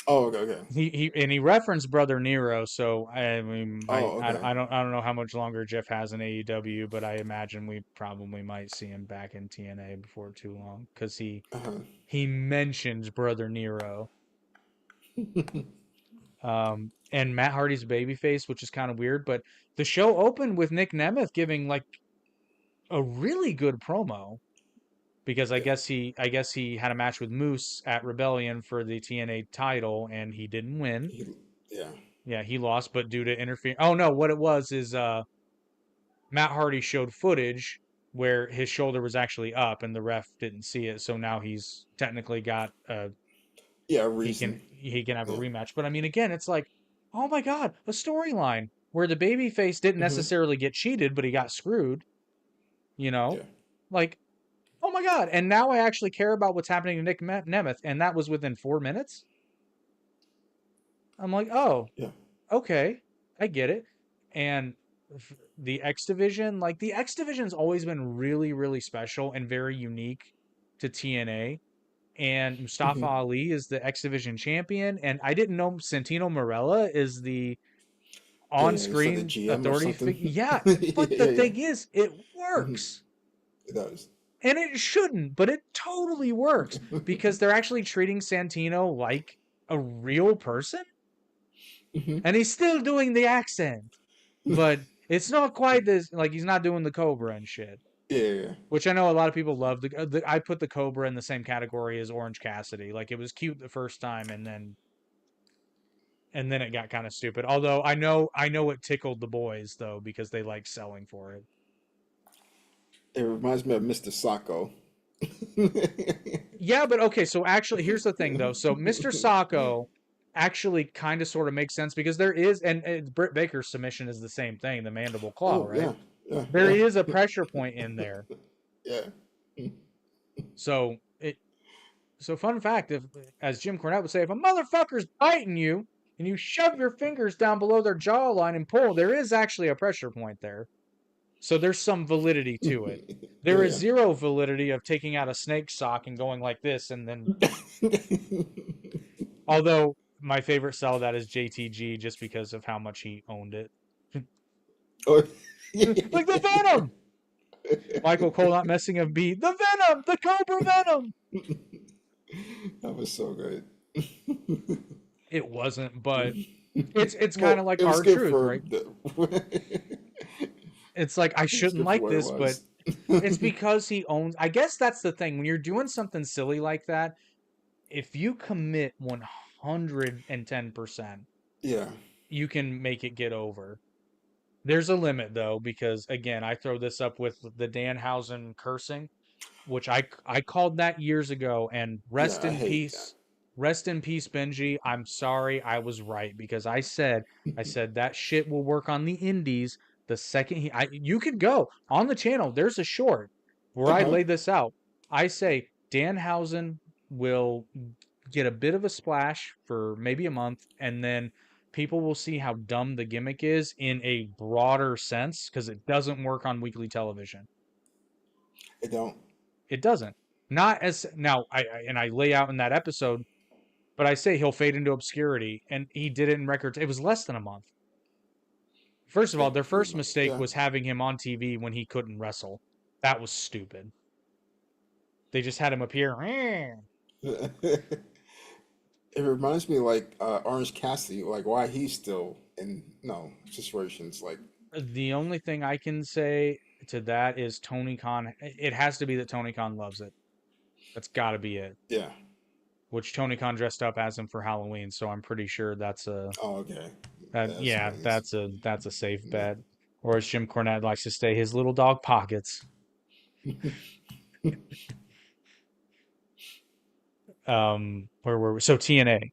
Oh, okay, okay. he referenced Brother Nero, so I mean Oh, okay. I don't know how much longer Jeff has in AEW, but I imagine we probably might see him back in TNA before too long because Uh-huh. he mentions Brother Nero. And Matt Hardy's babyface, which is kind of weird, but the show opened with Nick Nemeth giving like a really good promo because Yeah. I guess he had a match with Moose at Rebellion for the TNA title and he didn't win. He, yeah. Yeah, he lost, but due to interference. Oh no, what it was is Matt Hardy showed footage where his shoulder was actually up and the ref didn't see it, so now he's technically got Yeah, a reason. he can have a Yeah. rematch. But I mean, again, it's like, oh my God, a storyline where the babyface didn't Hmm. necessarily get cheated, but he got screwed. You know, Yeah. like, oh my God, and now I actually care about what's happening to Nick Nemeth, and that was within 4 minutes. I'm like, oh, Yeah. okay, I get it. And the X Division, like the X Division's always been really, really special and very unique to TNA. And Mustafa Hmm. Ali is the X Division champion. And I didn't know Santino Marella is the Yeah, yeah. It's like the on-screen GM or authority something. figure. Yeah, Yeah, but the yeah, yeah. thing is, it Hmm. works. It does. And it shouldn't, but it totally works because they're actually treating Santino like a real person Hmm. and he's still doing the accent. But It's not quite this like he's not doing the Cobra and shit, Yeah. which I know a lot of people love. I put the Cobra in the same category as Orange Cassidy. Like it was cute the first time, and then it got kind of stupid. Although I know it tickled the boys though because they like selling for it. It reminds me of Mr. Sacco. Yeah, but okay, so actually here's the thing though. So Mr. Sacco actually kind of sort of makes sense because there is and Britt Baker's submission is the same thing, the mandible claw, Oh right? yeah, yeah, There yeah, is a pressure point in there. yeah. So fun fact, if as Jim Cornette would say, if a motherfucker's biting you and you shove your fingers down below their jawline and pull, there is actually a pressure point there. So there's some validity to it. There is Yeah. zero validity of taking out a snake sock and going like this and then although my favorite sell of that is JTG just because of how much he owned it. Oh, Like the Venom! Michael Cole not messing a beat. The Venom! The Cobra Venom! that was so good. It wasn't, but it's kind Well, of like it was our good truth, for right? the. It's like I It was shouldn't good for like what it this, but was. it's because he owns. I guess that's the thing. When you're doing something silly like that, if you commit 110%, Yeah, you can make it get over. There's a limit though, because again, I throw this up with the Danhausen cursing, which I called that years ago, and yeah, I hate that. rest in peace, Benji. I'm sorry, I was right because I said that shit will work on the indies the second you could go on the channel. There's a short where Uh I huh. lay this out. I say Danhausen will get a bit of a splash for maybe a month, and then people will see how dumb the gimmick is in a broader sense because it doesn't work on weekly television. I don't. It doesn't. Not as now I lay out in that episode, but I say he'll fade into obscurity, and he did it in records. It was less than a month. First of Yeah, all, their pretty first much. mistake Yeah. was having him on TV when he couldn't wrestle. That was stupid. They just had him appear. It reminds me like Orange Cassidy, like why he's still in no situations. Like, The only thing I can say to that is Tony Khan. It has to be that Tony Khan loves it. That's got to be it. yeah. Which Tony Khan dressed up as him for Halloween, so I'm pretty sure Oh, okay. that That yeah, explains. that's a safe Yeah. bet. Or as Jim Cornette likes to say, his little dog pockets. Where were we? So TNA.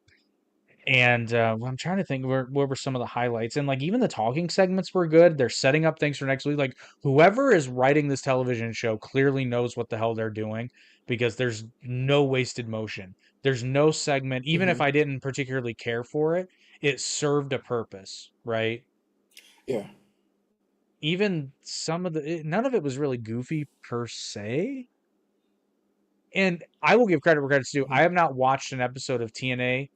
And well, I'm trying to think where were some of the highlights, and like even the talking segments were good. They're setting up things for next week. Like whoever is writing this television show clearly knows what the hell they're doing because there's no wasted motion. There's no segment, even if Hmm. I didn't particularly care for it, it served a purpose, right? Yeah. Even some of none of it was really goofy per se. And I will give credit where credit's due. Hmm. I have not watched an episode of TNA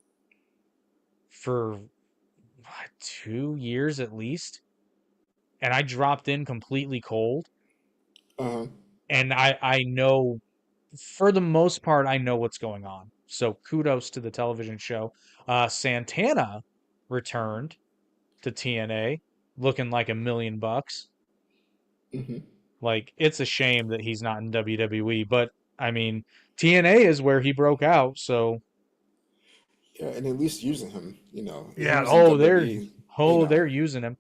for what, 2 years at least, and I dropped in completely cold. Uh-huh. And I know for the most part I know what's going on. So kudos to the television show. Santana returned to TNA looking like $1 million. Hmm. Like it's a shame that he's not in WWE, but I mean TNA is where he broke out, so Yeah, and at least using him. He yeah, was in WWE. You know. they're using him.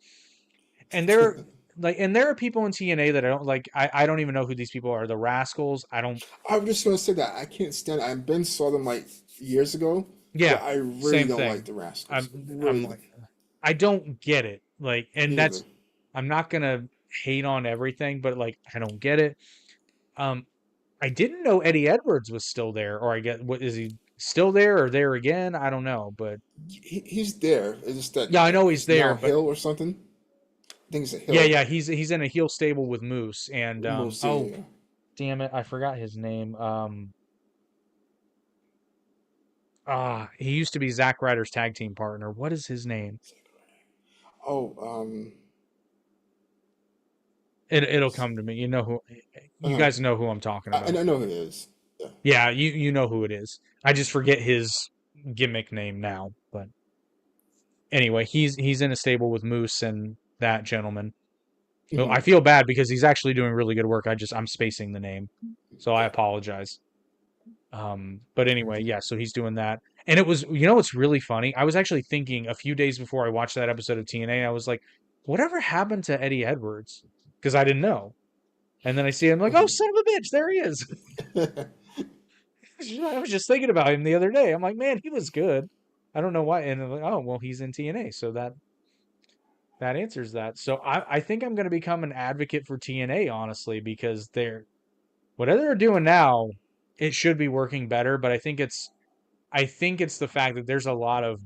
And there and there are people in TNA that I don't like. I don't even know who these people are. The Rascals. I don't. I was just gonna say that I can't stand. I Ben saw them like years ago, Yeah, but I really same don't like thing. the Rascals. I'm Really, like I don't get it. Like, and me either. I'm not gonna hate on everything, but like I don't get it. Um, I didn't know Eddie Edwards was still there, or I get what is he still there or there again? I don't know, but He's there. It's just that yeah, I know he's it's there, now but Hill or something. I think it's a yeah, Hill. yeah, he's in a heel stable with Moose, and We'll oh see. damn it, I forgot his name. He used to be Zack Ryder's tag team partner. What is his name? Oh, It'll come to me. You know who? You uh, guys know who I'm talking about. I know who it is. Yeah. Yeah, you know who it is. I just forget his gimmick name now. But anyway, he's in a stable with Moose and that gentleman. Well, I Mhm. feel bad because he's actually doing really good work. I'm spacing the name, so I Yeah. apologize. But anyway, yeah, so he's doing that. And it was, you know, what's really funny? I was actually thinking a few days before I watched that episode of TNA, I was like, whatever happened to Eddie Edwards? Because I didn't know. And then I see him like, oh, Mhm. son of a bitch, there he is. I was just thinking about him the other day. I'm like, man, he was good. I don't know why. And I'm like, oh, well, he's in TNA, so that answers that. So I think I'm going to become an advocate for TNA, honestly, because whatever they're doing now, it should be working better. But I think it's the fact that there's a lot of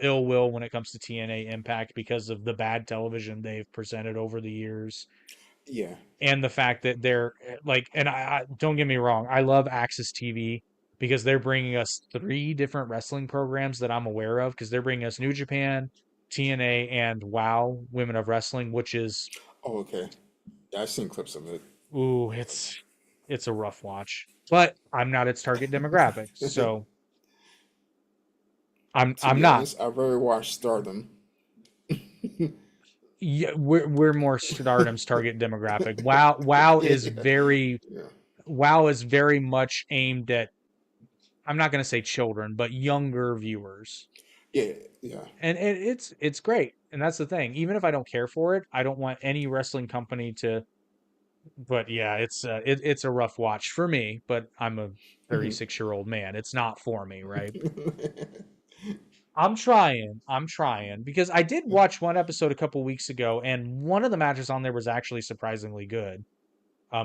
ill will when it comes to TNA Impact because of the bad television they've presented over the years, Yeah. and the fact that they're like, and I don't get me wrong, I love Access TV because they're bringing us three different wrestling programs that I'm aware of because they're bringing us New Japan, TNA, and WoW Women of Wrestling, which is Oh, okay. Yeah, I've seen clips of it. ooh, it's a rough watch, but I'm not its target demographic, so I'm To I'm be not. honest, I've already watched Stardom. Yeah, we're more Stardom's target demographic. WoW Yeah, is very yeah, WoW is very much aimed at, I'm not going to say children, but younger viewers. yeah, yeah. And it's great. And that's the thing. Even if I don't care for it, I don't want any wrestling company to, but yeah, it's a rough watch for me, but I'm a Mhm. 36-year-old man. It's not for me, right? I'm trying because I did watch one episode a couple weeks ago and one of the matches on there was actually surprisingly good.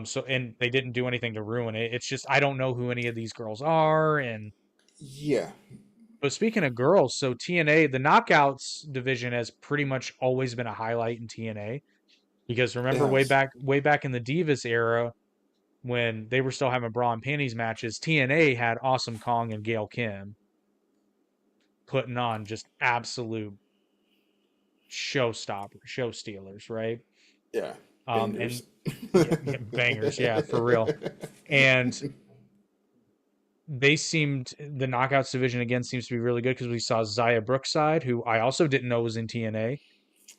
So and they didn't do anything to ruin it. It's just I don't know who any of these girls are. And Yeah, but speaking of girls, so TNA, the Knockouts division has pretty much always been a highlight in TNA because it remember has. way back in the Divas era when they were still having bra and panties matches, TNA had Awesome Kong and Gail Kim putting on just absolute show stealers, right? Yeah, And bangers. yeah, yeah, bangers, yeah, for real. And the knockouts division again seems to be really good because we saw Zaya Brookside, who I also didn't know was in TNA.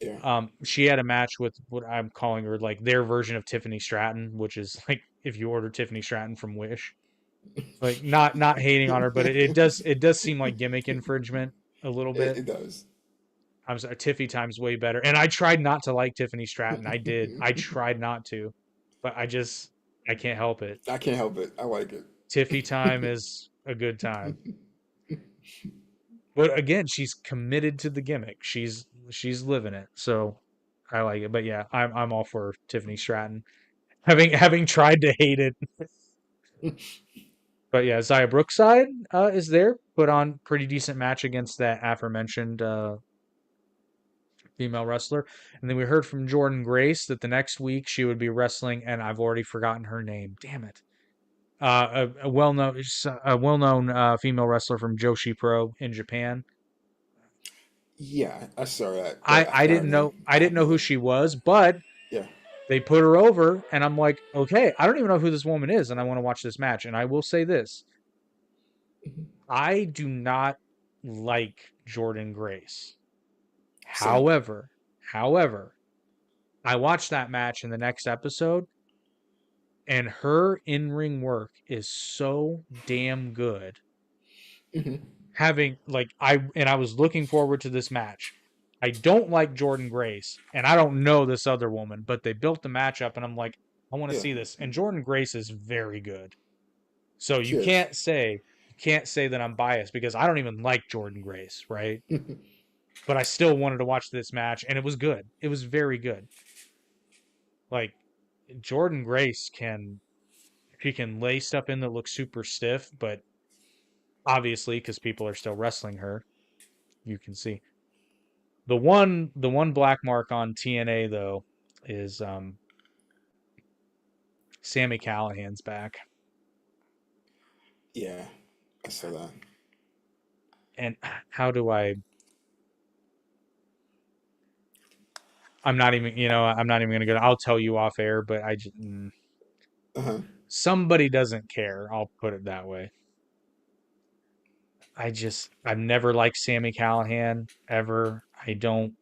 Yeah. She had a match with what I'm calling her like their version of Tiffany Stratton, which is like if you order Tiffany Stratton from Wish. Like not hating on her, but it does seem like gimmick infringement a little bit. It does. I'm sorry, Tiffy Time's way better. And I tried not to like Tiffany Stratton. I did. I tried not to, but I can't help it. I can't help it. I like it. Tiffy Time is a good time. But again, she's committed to the gimmick. She's living it. So I like it. But yeah, I'm all for Tiffany Stratton. Having tried to hate it. But yeah, Zaya Brookside is there. Put on pretty decent match against that aforementioned female wrestler. And then we heard from Jordan Grace that the next week she would be wrestling, and I've already forgotten her name. Damn it. A well known female wrestler from Joshi Pro in Japan. Yeah, I saw that, I but I I forgot her didn't name. know I didn't know who Yeah, she was, but yeah. they put her over, and I'm like, okay, I don't even know who this woman is, and I want to watch this match. And I will say this: Mhm. I do not like Jordan Grace. Same. However, I watched that match in the next episode, and her in-ring work is so damn good. Hmm. Having like I was looking forward to this match. I don't like Jordan Grace, and I don't know this other woman, but they built the match up, and I'm like, I want to Yeah, see this. And Jordan Grace is very good. So cheers. you can't say that I'm biased because I don't even like Jordan Grace, right? But I still wanted to watch this match, and it was good. It was very good. Like Jordan Grace can she can lay stuff in that looks super stiff, but obviously because people are still wrestling her, you can see the one black mark on TNA though is Sammy Callahan's back, Yeah, I saw that. and how do I'm not even I'm not even gonna go. I'll tell you off air, but Uh-huh. somebody doesn't care. I'll put it that way. I've never liked Sammy Callahan ever. I don't.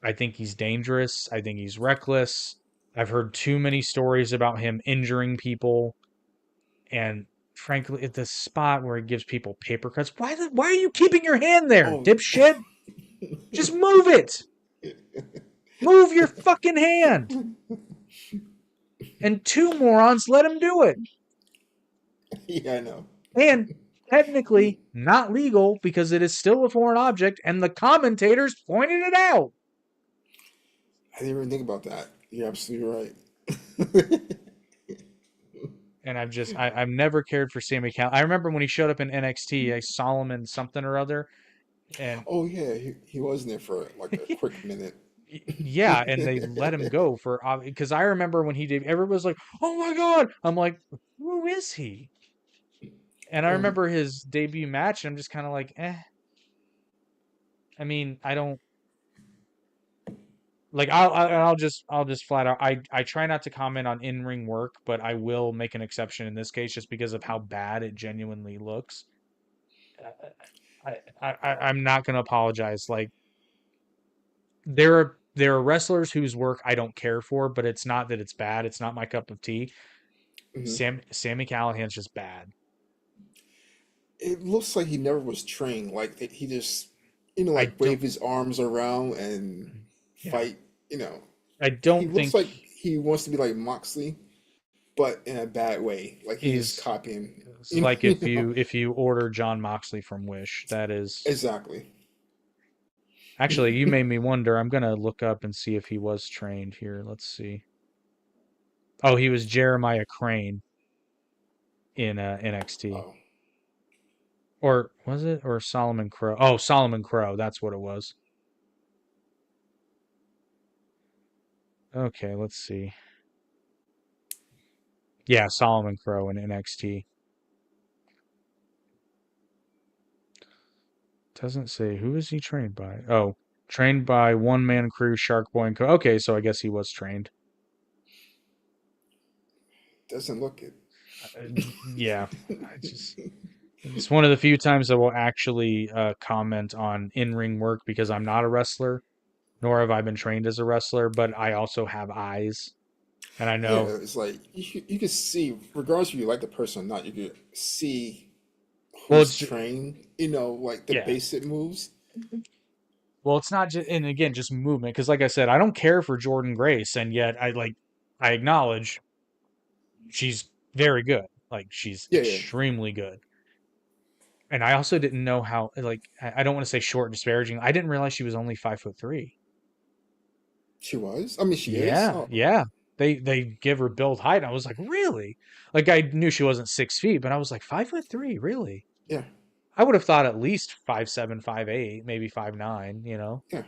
I think he's dangerous. I think he's reckless. I've heard too many stories about him injuring people, and frankly, at the spot where he gives people paper cuts, why are you keeping your hand there, Oh, dipshit? Just move it. Move your fucking hand. And two morons let him do it. yeah, I know. And technically not legal because it is still a foreign object, and the commentators pointed it out. I didn't even think about that. You're absolutely right. And I've never cared for Sammy Cal. I remember when he showed up in NXT, a Solomon something or other, and Oh yeah, he was in there for like a quick minute. yeah, and they let him go for because I remember when he did, everybody was like, "Oh my god!" I'm like, "Who is he?" And I Um, remember his debut match, and I'm just kind of like, "Eh." I mean, I don't like. I'll just flat out. I try not to comment on in ring work, but I will make an exception in this case just because of how bad it genuinely looks. I'm not gonna apologize. Like there are wrestlers whose work I don't care for, but it's not that it's bad. It's not my cup of tea. mhm. Sammy Callahan's just bad. It looks like he never was trained. Like he just, I like don't. wave his arms around and Yeah, fight. You know, I he don't looks think like he wants to be like Moxley, but in a bad way. Like he's just he's copying. it's You like know, if you order John Moxley from Wish. That is exactly. actually you made me wonder. I'm gonna look up and see if he was trained here. Let's see. Oh, he was Jeremiah Crane in NXT. Oh, Or was it? Or Solomon Crow? Oh, Solomon Crow. That's what it was. Okay, let's see. Yeah, Solomon Crow in NXT. Doesn't say who is he trained by. Oh, trained by One Man Crew, Shark Boy, and Co. Okay, so I guess he was trained. doesn't look it. Uh, yeah, I just it's one of the few times I will actually comment on in-ring work because I'm not a wrestler, nor have I been trained as a wrestler, but I also have eyes, and I Yeah, know. it's like you can see, regardless if you like the person or not, you can see Well, who's it's trained. Like the yeah. basic moves. Well, it's not just, and again, just movement. Because, like I said, I don't care for Jordan Grace, and yet I acknowledge she's very good. Like she's Yeah, yeah, extremely good. And I also didn't know how. Like I don't want to say short and disparaging. I didn't realize she was only 5'3". she was. I mean, she is. Yeah, Oh, yeah. They give her build height. And I was like, really? Like I knew she wasn't 6 feet, but I was like 5'3", really? yeah, I would have thought at least 5'7", 5'8", maybe 5'9", you know. yeah,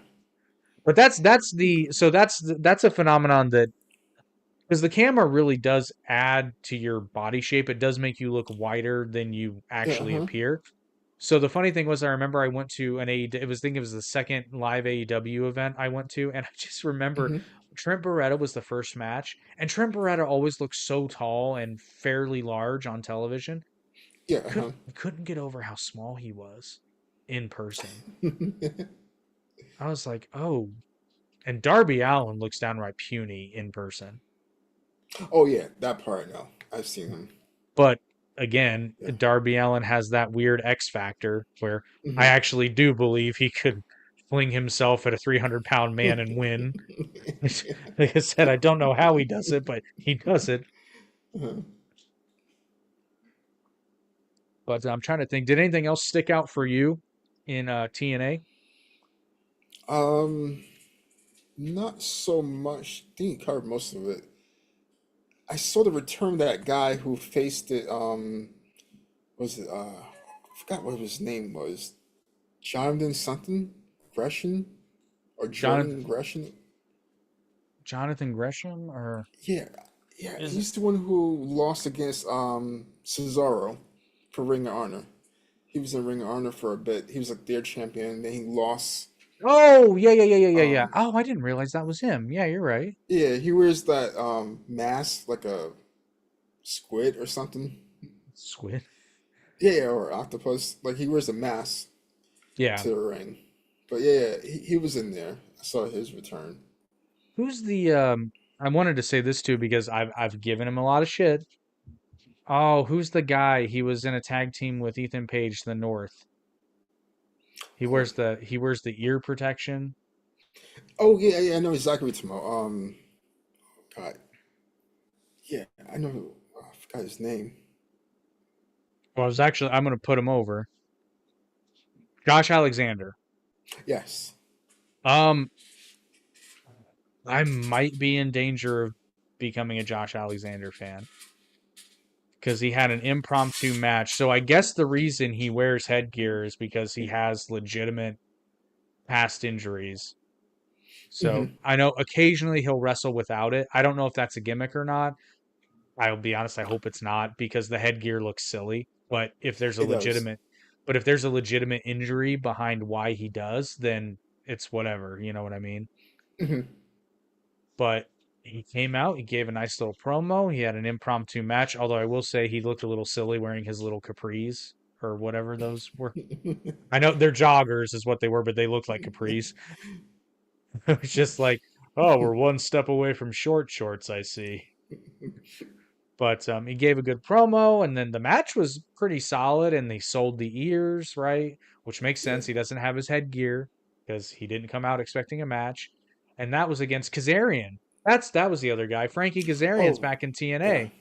But that's the so that's a phenomenon that because the camera really does add to your body shape. It does make you look wider than you yeah. actually Uh-huh. appear. So the funny thing was, I remember I went to an AEW. I think it was the second live AEW event I went to, and I just remember Hmm. Trent Barretta was the first match, and Trent Barretta always looked so tall and fairly large on television. Yeah. Uh-huh. Couldn't get over how small he was in person. I was like, oh, and Darby Allin looks downright puny in person. Oh yeah, that part. No, I've seen him. But again, Yeah. Darby Allin has that weird X factor where I Hmm. actually do believe he could fling himself at a 300-pound man and win. Like I said, I don't know how he does it, but he does it. Uh-huh. But I'm trying to think, did anything else stick out for you in TNA? Um, not so much. I think he covered most of it. I saw the return of that guy who faced it. Was it? I forgot what his name was. Jonathan something Gresham or Jonathan Jordan Gresham. Jonathan Gresham or Yeah, yeah. is it? He's the one who lost against Cesaro for Ring of Honor. He was in Ring of Honor for a bit. He was like their champion. Then he lost. Oh, yeah, yeah, yeah, yeah, yeah, yeah. Um, Oh, I didn't realize that was him. Yeah, you're right. yeah, he wears that mask like a squid or something. Squid. Yeah, or octopus. Like he wears a mask Yeah. to the ring. But yeah, he was in there. I saw his return. Who's the I wanted to say this too because I've given him a lot of shit. Oh, who's the guy? He was in a tag team with Ethan Page, the North. Oh, He wears the ear protection. oh yeah, yeah, I know exactly what you're talking about. God, yeah, I know. I forgot his name. Well, I'm gonna put him over. Josh Alexander. Yes. Um, I might be in danger of becoming a Josh Alexander fan because he had an impromptu match. So I guess the reason he wears headgear is because he has legitimate past injuries. So Hmm. I know occasionally he'll wrestle without it. I don't know if that's a gimmick or not. I'll be honest, I hope it's not because the headgear looks silly. It does. But if there's a legitimate injury behind why he does, then it's whatever. You know what I mean? Hmm. But he came out, he gave a nice little promo. He had an impromptu match, although I will say he looked a little silly wearing his little capris or whatever those were. I know they're joggers is what they were, but they looked like capris. It was just like, oh, we're one step away from short shorts, I see. But he gave a good promo, and then the match was pretty solid, and they sold the ears, right? Which makes Yeah. sense. He doesn't have his headgear because he didn't come out expecting a match, and that was against Kazarian. That was the other guy. Frankie Kazarian's Oh, back in yeah. TNA,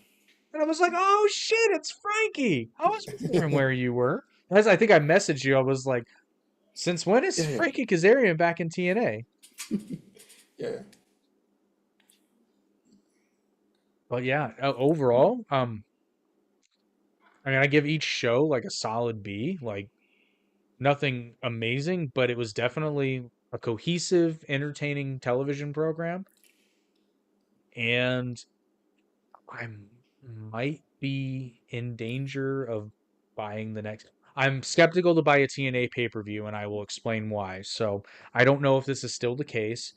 and I was like, oh shit, it's Frankie. I was wondering where you were. As I think I messaged you, I was like, since when is Yeah, yeah, Frankie Kazarian back in TNA? yeah. But yeah, overall, I mean, I give each show like a solid B. Like nothing amazing, but it was definitely a cohesive, entertaining television program. And I might be in danger of buying the next. I'm skeptical to buy a TNA pay per view, and I will explain why. So I don't know if this is still the case.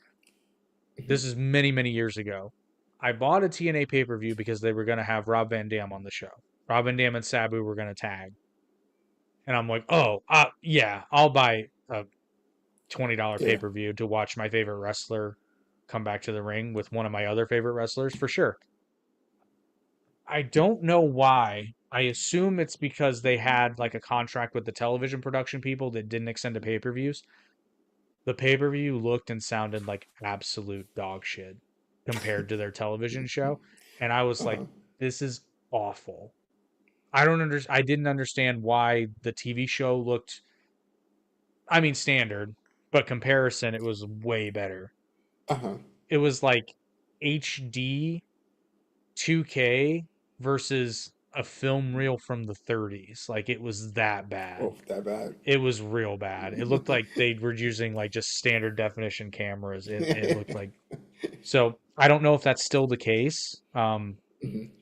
Hmm. This is many, many years ago. I bought a TNA pay per view because they were going to have Rob Van Dam on the show. Rob Van Dam and Sabu were going to tag. And I'm like, oh, yeah, I'll buy a $20 pay Yeah. per view to watch my favorite wrestler come back to the ring with one of my other favorite wrestlers for sure. I don't know why. I assume it's because they had like a contract with the television production people that didn't extend to pay per views. The pay per view looked and sounded like absolute dog shit compared to their television show. And I was like, Uh-huh. this is awful. I didn't understand why the TV show looked, I mean, standard, but comparison, it was way better. Uh-huh. It was like HD 2K versus a film reel from the 30s. Like it was that bad. Oh, that bad. It was real bad. It looked like they were using like just standard definition cameras. It looked like so. I don't know if that's still the case. Hmm.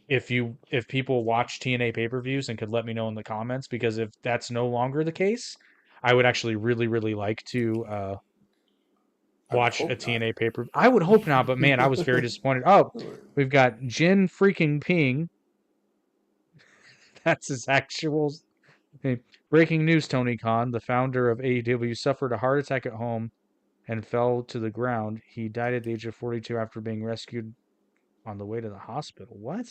If people watch TNA pay per views and could let me know in the comments because if that's no longer the case, I would actually really like to I would watch a hope not. TNA pay per. I would hope not, but man, I was very disappointed. Oh, we've got Jin freaking Ping. That's his actual. Hey, breaking news: Tony Khan, the founder of AEW, suffered a heart attack at home and fell to the ground. He died at the age of 42 after being rescued on the way to the hospital. What?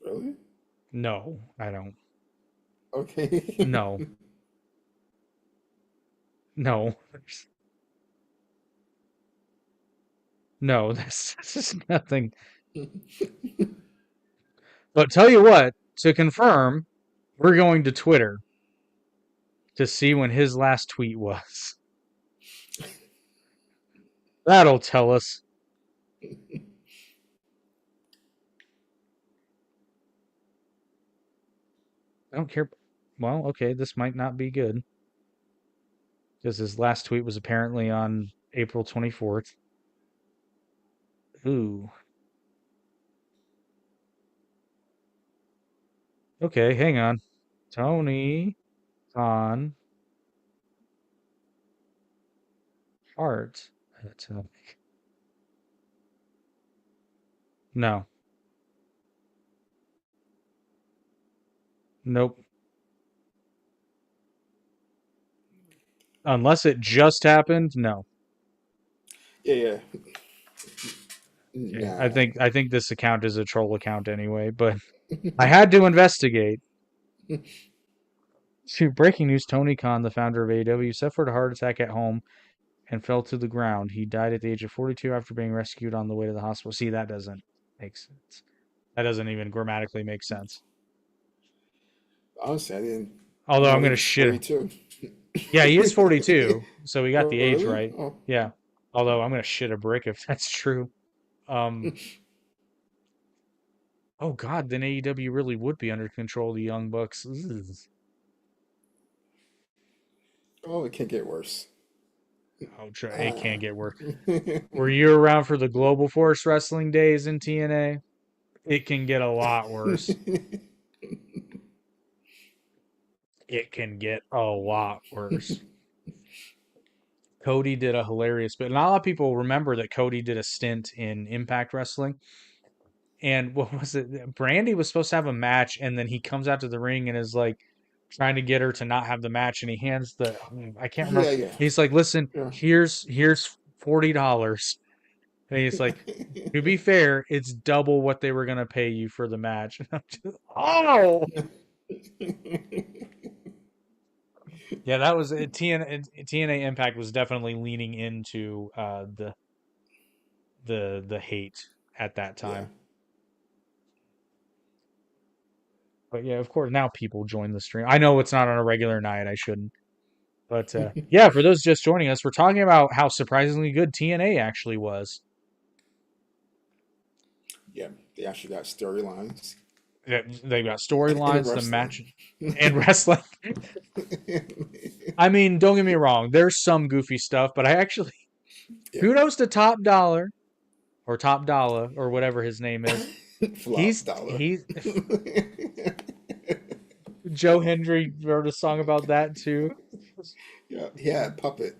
Really? No, I don't. Okay. No, no, no. This is nothing. But tell you what, to confirm, we're going to Twitter to see when his last tweet was. That'll tell us. I don't care. Well, okay, this might not be good because his last tweet was apparently on April 24th. Ooh. Okay, hang on. Tony Khan Heart Attack. No. Nope. unless it just happened, no. Yeah, yeah. Okay, Nah. I think this account is a troll account anyway, but I had to investigate. To breaking news, Tony Khan, the founder of AEW, suffered a heart attack at home and fell to the ground. He died at the age of 42 after being rescued on the way to the hospital. See, that doesn't make sense. That doesn't even grammatically make sense. Honestly, I didn't Although know I'm he gonna was shit. 42. Yeah, he is 42, so we got Oh, the age really? right. Oh. Yeah. Although I'm gonna shit a brick if that's true. Um. Oh God, then AEW really would be under control of the Young Bucks. Ugh. Oh, it can't get worse. Oh, it Ah. can't get worse. Were you around for the Global Force Wrestling days in TNA? It can get a lot worse. It can get a lot worse. Cody did a hilarious bit. Not a lot of people remember that Cody did a stint in Impact Wrestling. And what was it? Brandy was supposed to have a match, and then he comes out to the ring and is like trying to get her to not have the match. And he hands I can't remember. Yeah, yeah, He's like, "Listen, yeah. here's $40." And he's like, "To be fair, it's double what they were gonna pay you for the match." And I'm just, oh, yeah, that was it. TNA Impact was definitely leaning into the hate at that Yeah. time. But yeah, of course, now people join the stream. I know it's not on a regular night. I shouldn't. But yeah, for those just joining us, we're talking about how surprisingly good TNA actually was. Yeah. They actually got storylines They got in storylines, the wrestling. match, and wrestling. I mean, don't get me wrong. There's some goofy stuff, but I actually Yeah. kudos to Top Dollar or Top Dollar or whatever his name is. Flop dollar. He's Joe Hendry wrote a song about that too. Yeah, he had a puppet.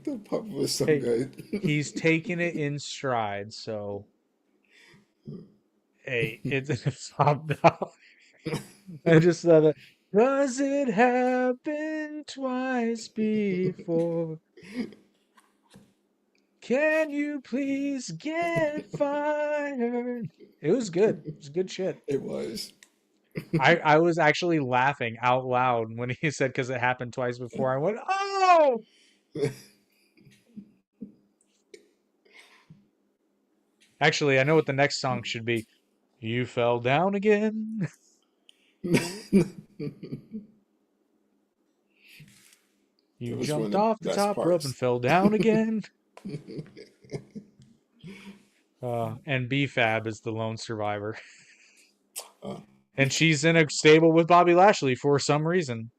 The puppet was so Hey, good. he's taking it in stride. So hey, it's Top Dollar. I just thought that. Does it happen twice before? Can you please get fired? It was good. It was good shit. It was. I was actually laughing out loud when he said because it happened twice before. I went, oh! Actually, I know what the next song should be. You fell down again. It You was one of jumped the off the best top rope and parts. fell down again. And BFAB is the lone survivor. Uh, And she's in a stable with Bobby Lashley for some reason.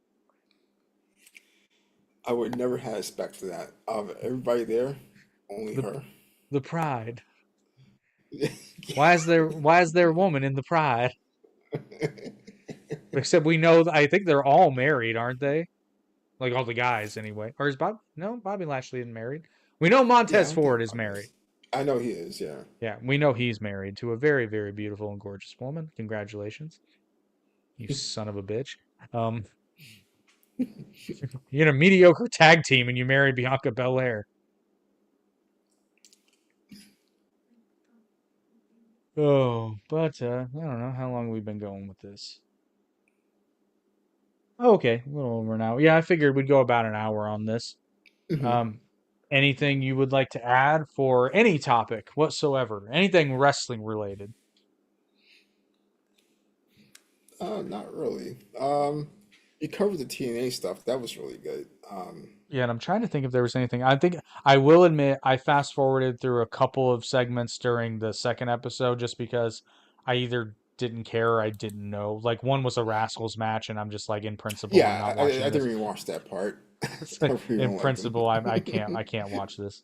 I would never have expected that. Of everybody there, only The her. the pride. Yeah. Why is there a woman in the pride? Except we know I think they're all married, aren't they? Like all the guys anyway. Or is Bobby Lashley isn't married. We know Yeah, I Montez don't think Ford is Bobby married. is. I know he is, yeah. Yeah, we know he's married to a very, very beautiful and gorgeous woman. Congratulations, you son of a bitch. Um, you're in a mediocre tag team and you married Bianca Belair. Oh, but I don't know how long we've been going with this. Oh, okay, a little over an hour. Yeah, I figured we'd go about an hour on this. Hmm. Um, anything you would like to add for any topic whatsoever? Anything wrestling related? Not really. You covered the TNA stuff. That was really good. Yeah, and I'm trying to think if there was anything. I think I will admit I fast forwarded through a couple of segments during the second episode just because I either didn't care or I didn't know. Like one was a Rascals match, and I'm just like, in principle, I'm Yeah, not I watching didn't this. even watch that part. It's I like, really in don't like him. principle, I can't watch this.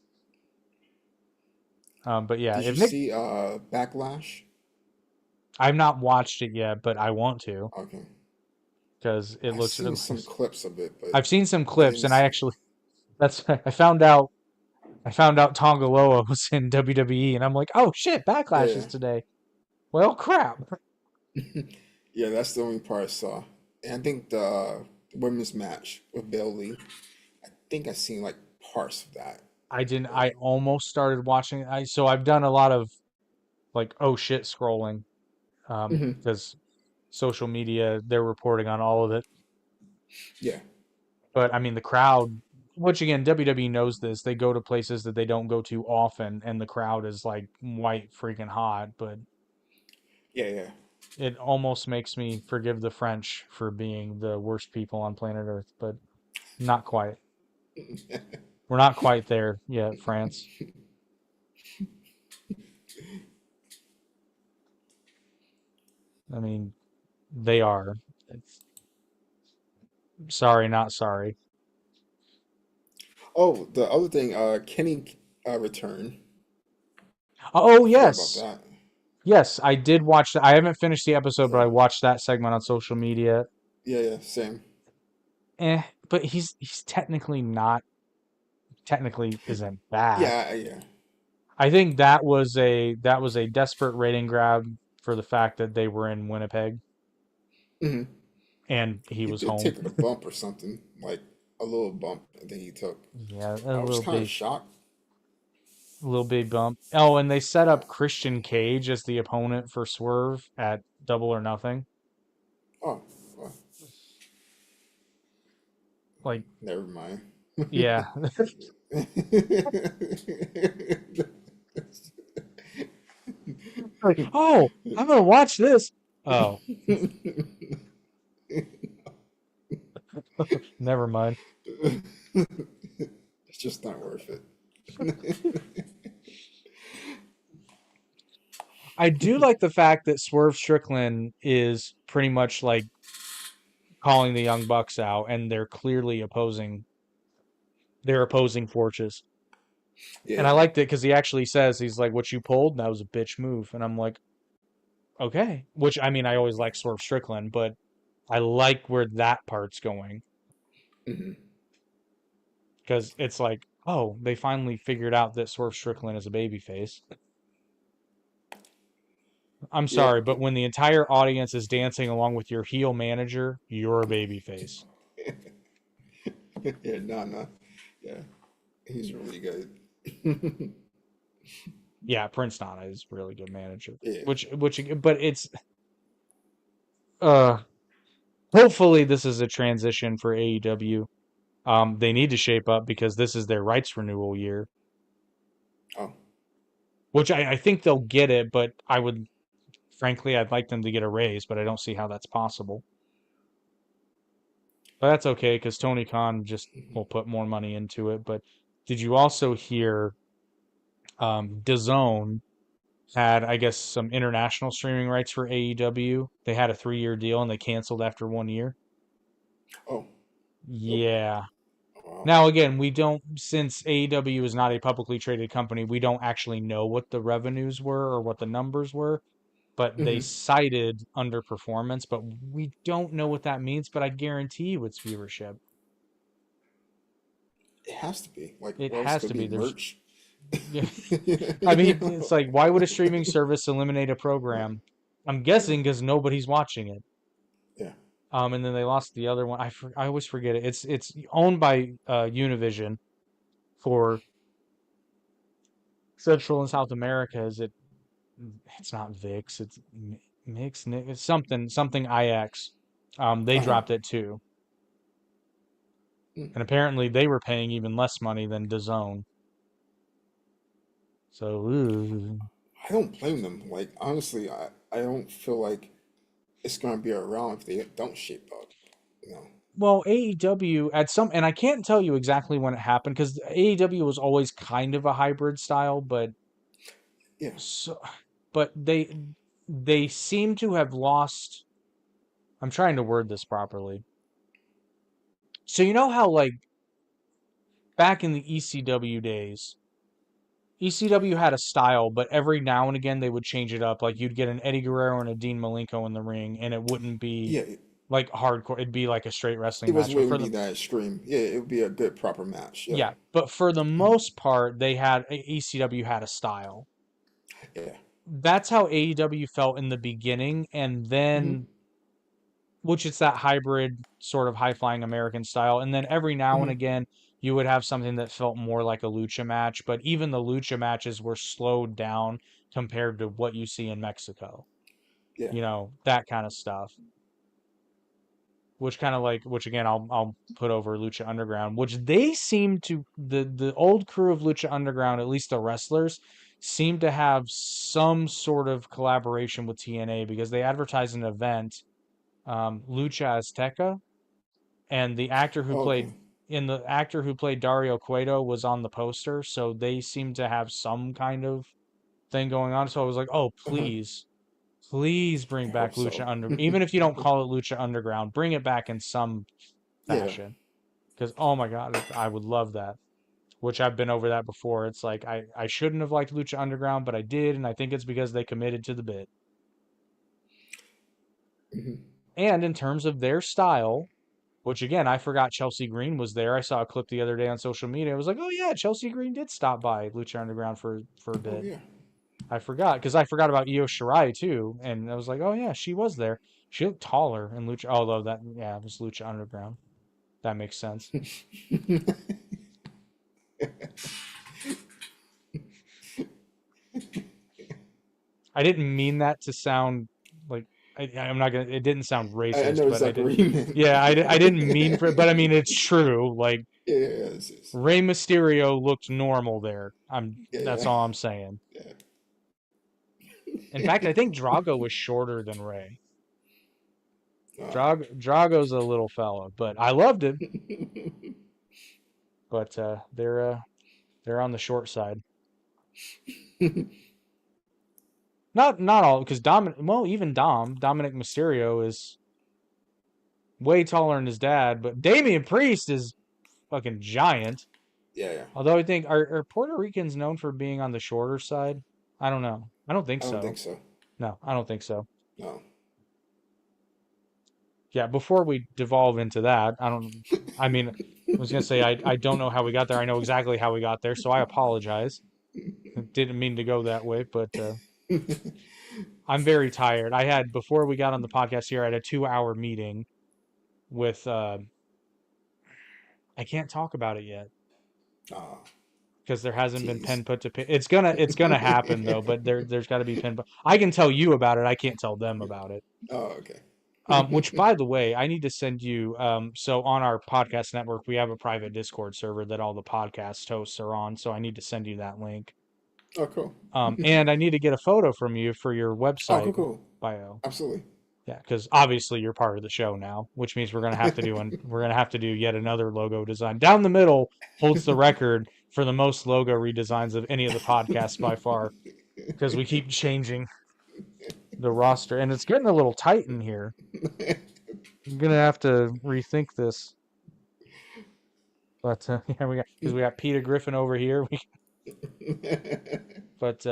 But yeah, Did if you Nick, see Backlash? I've not watched it yet, but I want to Okay. because I've seen some clips of it, but I've seen some I clips, didn't and I see. actually I found out Tongaloa was in WWE, and I'm like, oh shit, Backlash is Yeah. today. Well, crap. Yeah, that's the only part I saw. And I think the women's match with Bailey, I think I've seen like parts of that. I didn't. But I almost started watching. So I've done a lot of like oh shit scrolling, mhm, because social media they're reporting on all of it. yeah, But I mean the crowd, which again WWE knows this. They go to places that they don't go to often, and the crowd is like white freaking hot. But yeah, yeah. it almost makes me forgive the French for being the worst people on planet Earth, but not quite. We're not quite there yet, France. I mean, they are. It's, sorry, not sorry. Oh, the other thing, Kenny return. Oh, I forgot about yes. that. Yes, I did watch that. I haven't finished the episode, but Yeah, I watched that segment on social media. yeah, yeah. Same. But he's technically isn't bad. Yeah, yeah. I think that was a desperate rating grab for the fact that they were in Winnipeg Hmm. and he He was did home. take a bump or something, like a little bump. I think he took. Yeah, I was kind of shocked. a little big bump. Oh, and they set up Christian Cage as the opponent for Swerve at Double or Nothing. Oh, well, Like, never mind. yeah. Like, oh, I'm gonna watch this. Oh, never mind. It's just not worth it. I do like the fact that Swerve Strickland is pretty much like calling the Young Bucks out, and they're clearly opposing. They're opposing forces, and I Yeah. liked it because he actually says he's like, "What you pulled, that was a bitch move," and I'm like, "Okay." Which I mean, I always like Swerve Strickland, but I like where that part's going Hmm. because it's like, oh, they finally figured out that Swerve Strickland is a babyface. I'm Yep. sorry, but when the entire audience is dancing along with your heel manager, you're a babyface. Yeah. No. No. Yeah. He's really good. Yeah, Prince Nana is a really good manager. Yeah. But it's uh, hopefully this is a transition for AEW. They need to shape up because this is their rights renewal year, Oh. which I think they'll get it, but frankly, I'd like them to get a raise, but I don't see how that's possible. But that's okay because Tony Khan just will put more money into it. But did you also hear DAZN had, I guess, some international streaming rights for AEW? They had a 3-year deal and they canceled after 1 year. Oh. Oh. Yeah. Wow. Now, again, we don't, since AEW is not a publicly traded company, we don't actually know what the revenues were or what the numbers were, but they Hmm. cited underperformance, but we don't know what that means, but I guarantee you it's viewership. It has to be. Like, It what else has could to it be? be. There's, Merch? I You mean, it's know? like, why would a streaming service eliminate a Right. program? I'm Yeah. guessing because nobody's watching it. Yeah. And then they lost the other one. I always forget it. It's owned by Univision for Central and South America. Is it? It's not VIX. It's Mix. It's something IX. They Uh huh. dropped it too, and apparently they were paying even less money than DAZN. So, ooh. I don't blame them. Like, honestly, I don't feel like it's gonna be around if they don't shape up. You know? Well, AEW at some, and I can't tell you exactly when it happened because AEW was always kind of a hybrid style, but Yeah. so, but they seem to have lost. I'm trying to word this properly. So you know how like back in the ECW days, ECW had a style, but every now and again they would change it up. Like you'd get an Eddie Guerrero and a Dean Malenko in the ring, and it wouldn't be Yeah. like hardcore. It'd be like a straight It wrestling was match. But wouldn't for be the that extreme. Yeah, it would be a good proper match. Yeah. yeah, but for the Mhm. most part, they had ECW had a style. Yeah. That's how AEW felt in the beginning, and Hmm. then which it's that hybrid sort of high flying American style. And then every now and Hmm. again, you would have something that felt more like a lucha match, but even the lucha matches were slowed down compared to what you see in Mexico. Yeah. That kind of stuff. Which kind of like, which again, I'll put over Lucha Underground, which they seem to the old crew of Lucha Underground, at least the wrestlers, seem to have some sort of collaboration with TNA because they advertised an event, Lucha Azteca, and Okay. the actor who played Dario Cueto was on the poster, so they seem to have some kind of thing going on. So I was like, oh Uh-huh. please bring I back hope so. Lucha Under, even if you don't call it Lucha Underground, bring it back in some Yeah. fashion. Because oh my god, I would love that. Which I've been over that before. It's like I shouldn't have liked Lucha Underground, but I did, and I think it's because they committed to the bit. Hmm. And in terms of their style, which again, I forgot Chelsea Green was there. I saw a clip the other day on social media. I was like, oh yeah, Chelsea Green did stop by Lucha Underground for a Oh bit. yeah. I forgot because I forgot about Io Shirai too, and I was like, oh yeah, she was there. She looked taller in Lucha, although that yeah, it was Lucha Underground. That makes sense. I didn't mean that to sound like I'm not gonna. It didn't sound I racist, know but I exactly did. what you meant. Yeah, I didn't mean for, but I mean it's true. Like Yeah, yeah, yeah, this is. Rey Mysterio looked normal there. Yeah, That's yeah, all I'm saying. yeah. In fact, I think Drago was shorter than Rey. Uh, Drago's a little fella, but I loved him. But they're on the short side. Not all because even Dominic Mysterio is way taller than his dad, but Damian Priest is fucking giant. yeah, yeah. Although I think are Puerto Ricans known for being on the shorter side? I don't know. I don't think I don't so. think so. No, I don't think so. No. Yeah, before we devolve into that, I mean, I was gonna say I don't know how we got there. I know exactly how we got there, so I apologize. Didn't mean to go that way, but I'm very tired. Before we got on the podcast here, I had a 2 hour meeting with I can't talk about it yet Ah, because there hasn't been tease. pen put to pen. It's gonna happen though, but there's got to be pen. I can tell you about it. I can't tell them about it. Oh, okay. Which by the way, I need to send you. So on our podcast network, we have a private Discord server that all the podcast hosts are on. So I need to send you that link. Oh, cool. And I need to get a photo from you for your Oh, cool, website cool. bio. Absolutely. Yeah, because obviously you're part of the show now, which means we're gonna have to do yet another logo design. Down the middle holds the record for the most logo redesigns of any of the podcasts by far, because we keep changing the roster, and it's getting a little tight in here. I'm gonna have to rethink this. But yeah, we got Peter Griffin over here. But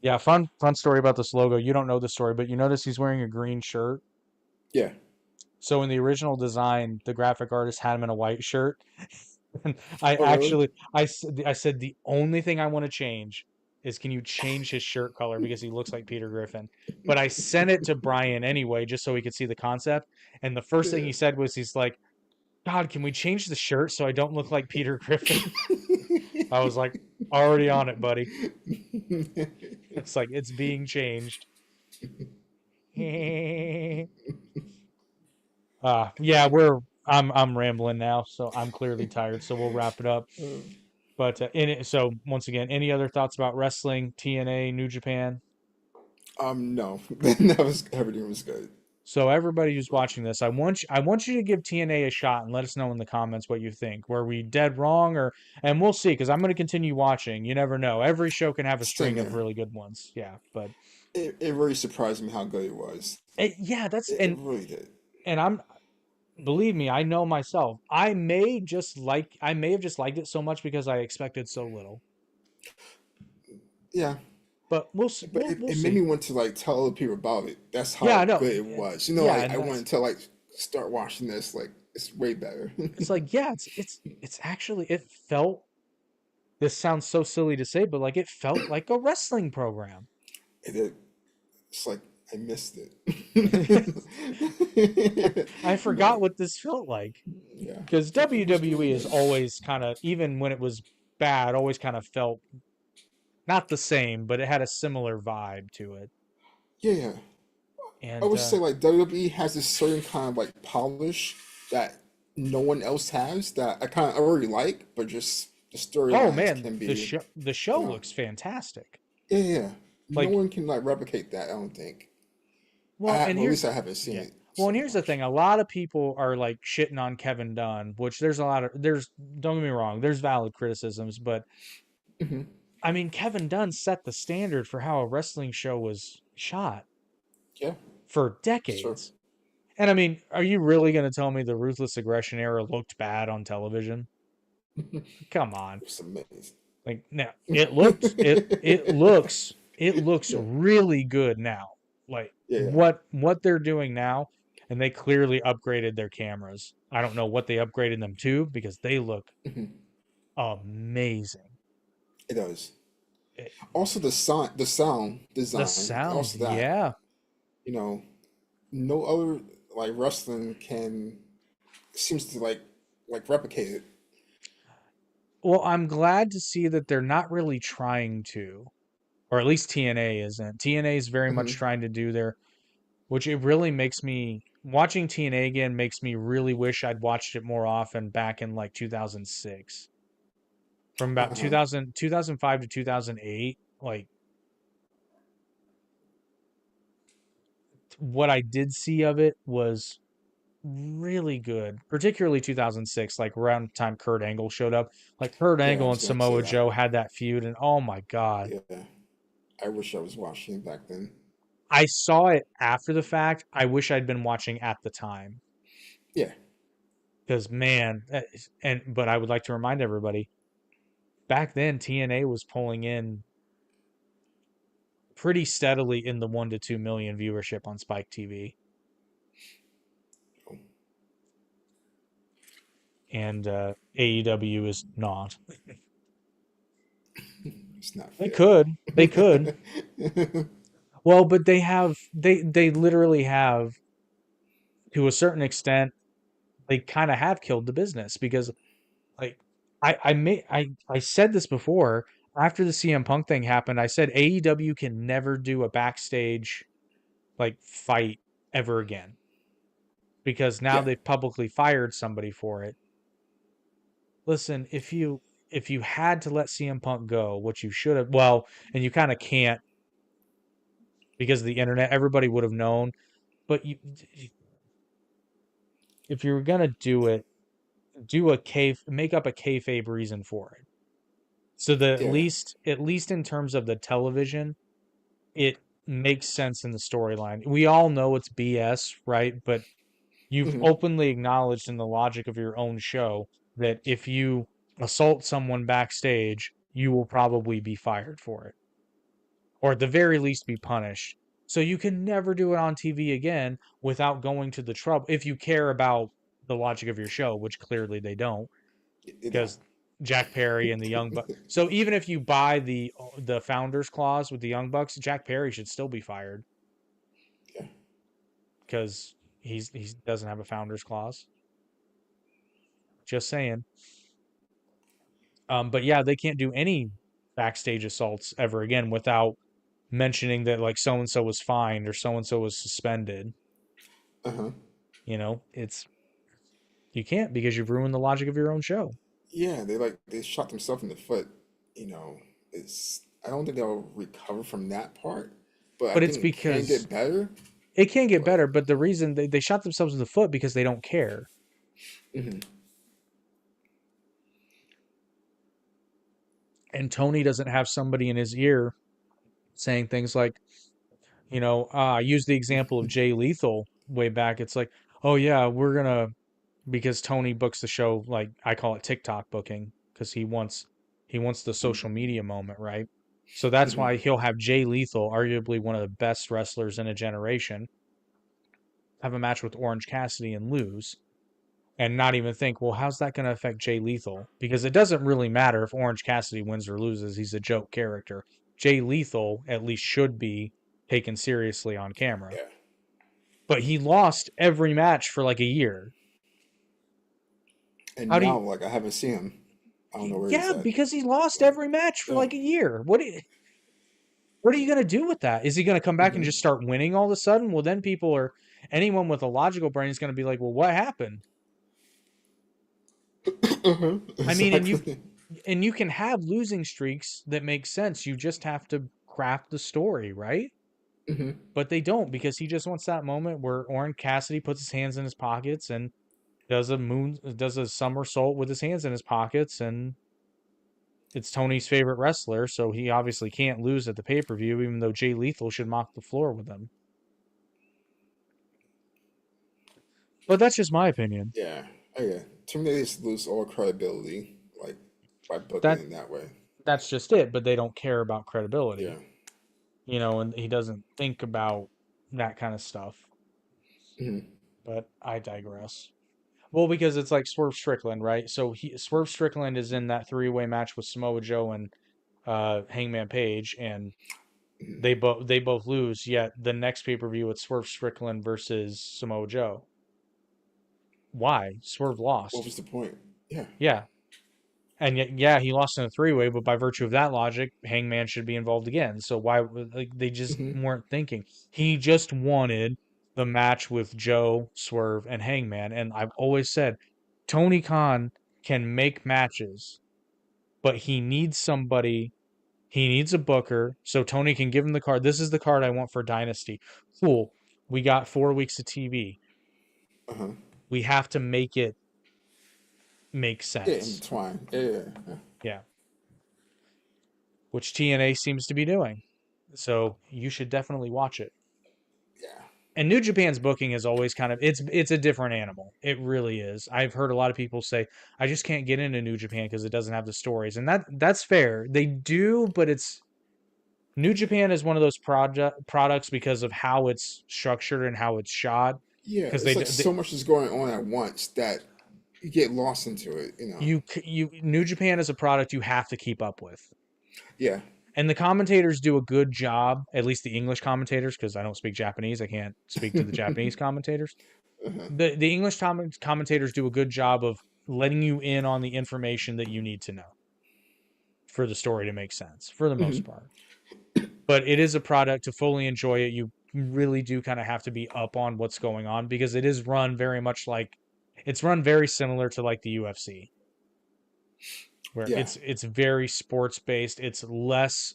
yeah, fun story about this logo. You don't know the story, but you notice he's wearing a green shirt. Yeah. So in the original design, the graphic artist had him in a white shirt. And I Oh, really? actually, I said the only thing I want to change is can you change his shirt color because he looks like Peter Griffin. But I sent it to Brian anyway, just so he could see the concept. And the first thing Yeah. he said was, he's like, God, can we change the shirt so I don't look like Peter Griffin? I was like, already on it, buddy. It's like it's being changed. Yeah, I'm rambling now, so I'm clearly tired. So we'll wrap it up. But so once again, any other thoughts about wrestling, TNA, New Japan? No. That was everything was good. So everybody who's watching this, I want you to give TNA a shot and let us know in the comments what you think. Were we dead wrong, or and we'll see because I'm going to continue watching. You never know. Every show can have a Same string of here. really good ones. Yeah, but It really surprised me how good it was. yeah, that's It really did. and I'm believe me, I know myself. I may have just liked it so much because I expected so little. Yeah. But But we'll it made me see. want to like tell other people about it. That's Yeah, I how know. good it was. Yeah, Like I and wanted to like start watching this. Like it's way better. it's like yeah, it's actually it felt. This sounds so silly to say, but like it felt like a wrestling program. It, it's like I missed I it. forgot what this felt like. Yeah, Because it's like who's WWE doing is this? always kind of, even when it was bad, always kind of felt not the same, but it had a similar vibe to it. Yeah, yeah. I And would say like WWE has this certain kind of like polish that no one else has that I kind of already like, but just the oh storylines man, can the be, show you know, looks fantastic. yeah, yeah, yeah. No Like, one can like replicate that. I don't think. well, and Well, at here's least I haven't seen yeah. it Well, so and here's the much. thing. A lot of people are like shitting on Kevin Dunn, which there's a lot of there's don't get me wrong, there's valid criticisms, but Hmm. I mean, Kevin Dunn set the standard for how a wrestling show was shot Yeah, for it's true. decades. And I mean, are you really going to tell me the Ruthless Aggression era looked bad on television? Come on. It's amazing. Like now, it looks Yeah, really good now. Like yeah, yeah. what they're doing now, and they clearly upgraded their cameras. I don't know what they upgraded them to because they look Mhm. amazing. It does. It, Also, the sound the design, sound, also that, yeah. you know, no other like wrestling can seems to like replicate it. Well, I'm glad to see that they're not really trying to, or at least TNA isn't. TNA is very much Hmm. trying to do their, which it really makes me watching TNA again makes me really wish I'd watched it more often back in like 2006. From about Uh-huh. 2000 2005 to 2008, like what I did see of it was really good, particularly 2006, like around the time Kurt Angle showed up. Like Kurt Yeah, I Angle was and gonna say Samoa that. Joe had that feud, and oh my God. Yeah, I wish I was watching it back then. I saw it after the fact. I wish I'd been watching at the time. Yeah. Because man, but I would like to remind everybody, back then TNA was pulling in pretty steadily in the 1 to 2 million viewership on Spike TV, Oh, and AEW is not. it's not They fair. could, they could. Well, but they literally have to a certain extent. They kind of have killed the business because like I said this before after the CM Punk thing happened. I said AEW can never do a backstage like fight ever again because now Yeah. they've publicly fired somebody for it. Listen, if you had to let CM Punk go, what you should have, well, and you kind of can't because of the internet, everybody would have known. But if you were gonna do it, make up a kayfabe reason for it, so that at Yeah. least at least in terms of the television, it makes sense in the storyline. We all know it's BS, right? But you've Hmm. openly acknowledged in the logic of your own show that if you assault someone backstage, you will probably be fired for it, or at the very least be punished. So you can never do it on TV again without going to the trouble if you care about the logic of your show, which clearly they don't, They don't. because Jack Perry and the Young Bucks. So even if you buy the founders clause with the Young Bucks, Jack Perry should still be fired Yeah. because he doesn't have a founders clause. Just saying. But yeah, they can't do any backstage assaults ever again without mentioning that like so and so was fined or so and so was suspended. Uh-huh. It's you can't because you've ruined the logic of your own show. Yeah, they shot themselves in the foot. You know, it's I don't think they'll recover from that part, but I But it's think it can because get better. it can get But better, but the reason they shot themselves in the foot because they don't care. mhm. And Tony doesn't have somebody in his ear saying things like, I use the example of Jay Lethal way back. It's like, oh yeah, we're gonna because Tony books the show like I call it TikTok booking because he wants the social media moment, right? So that's Mhm. why he'll have Jay Lethal, arguably one of the best wrestlers in a generation, have a match with Orange Cassidy and lose and not even think, well, how's that going to affect Jay Lethal? Because it doesn't really matter if Orange Cassidy wins or loses. He's a joke character. Jay Lethal at least should be taken seriously on camera. Yeah. But he lost every match for like a year. And How do now, you? like, I haven't seen him. I don't know where he's Yeah, at. because he lost Like, every match for yeah. like a year. What are you gonna do with that? Is he gonna come back and Hmm. just start winning all of a sudden? Well, then people are anyone with a logical brain is gonna be like, well, what happened? Hmm. I mean, Exactly. and you can have losing streaks that make sense. You just have to craft the story, right? Hmm. But they don't because he just wants that moment where Orange Cassidy puts his hands in his pockets and does a somersault with his hands in his pockets, and it's Tony's favorite wrestler, so he obviously can't lose at the pay-per-view, even though Jay Lethal should mop the floor with him. But that's just my opinion. Yeah. Oh, yeah. To me, they just lose all credibility, like, by booking That it that way. that's just it, but they don't care about Yeah. credibility, and he doesn't think about that kind of stuff. Hmm. But I digress. Well, because it's like Swerve Strickland, right? So Swerve Strickland is in that three-way match with Samoa Joe and Hangman Page, and Hmm. they both lose. Yet the next pay-per-view it's Swerve Strickland versus Samoa Joe. Why? Swerve What lost. was the point? Yeah. Yeah, and yet yeah he lost in a three-way, but by virtue of that logic, Hangman should be involved again. So why like they just Hmm. weren't thinking. He just wanted the match with Joe, Swerve, and Hangman, and I've always said Tony Khan can make matches, but he needs somebody. He needs a booker so Tony can give him the card. This is the card I want for Dynasty. Cool. We got 4 weeks of TV. Uh-huh. We have to make it make Yeah, sense. intertwine. Yeah, yeah, yeah. Yeah, which TNA seems to be doing. So you should definitely watch it. Yeah. And New Japan's booking is always kind of it's a different animal. It really is. I've heard a lot of people say I just can't get into New Japan because it doesn't have the stories, and that's fair. They do, but it's New Japan is one of those products because of how it's structured and how it's shot. Yeah, Because it's like so much is going on at once that you get lost into it, you know. you New Japan is a product you have to keep up with, Yeah. and the commentators do a good job. At least the English commentators, because I don't speak Japanese, I can't speak to the Japanese commentators. Uh-huh. The English commentators do a good job of letting you in on the information that you need to know for the story to make sense for the most Hmm. part. But it is a product to fully enjoy it. You really do kind of have to be up on what's going on because it is run very much like it's run very similar to like the UFC where Yeah. it's very sports based. It's less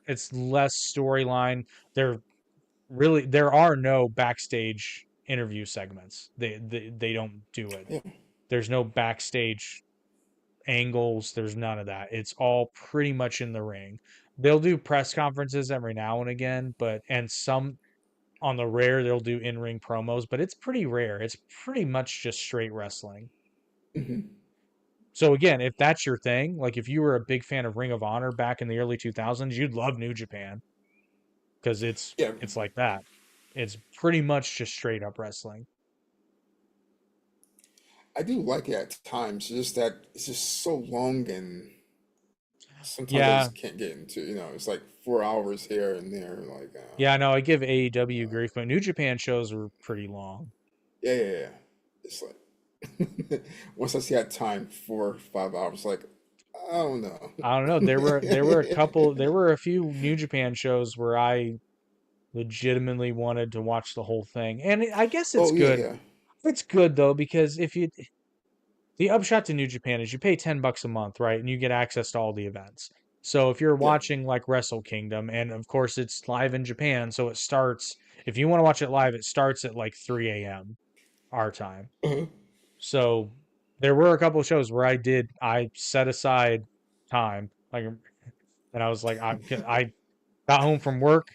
storyline. There are no backstage interview segments. They don't do it. Yeah. There's no backstage angles. There's none of that. It's all pretty much in the ring. They'll do press conferences every now and again, but and some on the rare they'll do in-ring promos, but it's pretty rare. It's pretty much just straight wrestling. Hmm. So again, if that's your thing, like if you were a big fan of Ring of Honor back in the early 2000s, you'd love New Japan because Yeah. it's like that. It's pretty much just straight up wrestling. I do like it at times. It's just that it's just so long and sometimes I Yeah, just can't get into, it's like 4 hours here and there. Like, yeah, no, I give AEW uh, grief, but New Japan shows were pretty long. yeah, yeah, yeah. It's like, once I see that time, 4 or 5 hours, like, I don't know. I don't know. There were a few New Japan shows where I legitimately wanted to watch the whole thing. And I guess it's Oh, yeah, good. yeah. It's good though because if you the upshot to New Japan is you pay $10 a month, right? And you get access to all the events. So if you're Yeah. watching like Wrestle Kingdom, and of course it's live in Japan, so it starts if you want to watch it live, it starts at like 3 a.m. our time. Uh-huh. So there were a couple of shows where I set aside time, like, and I was like, I got home from work,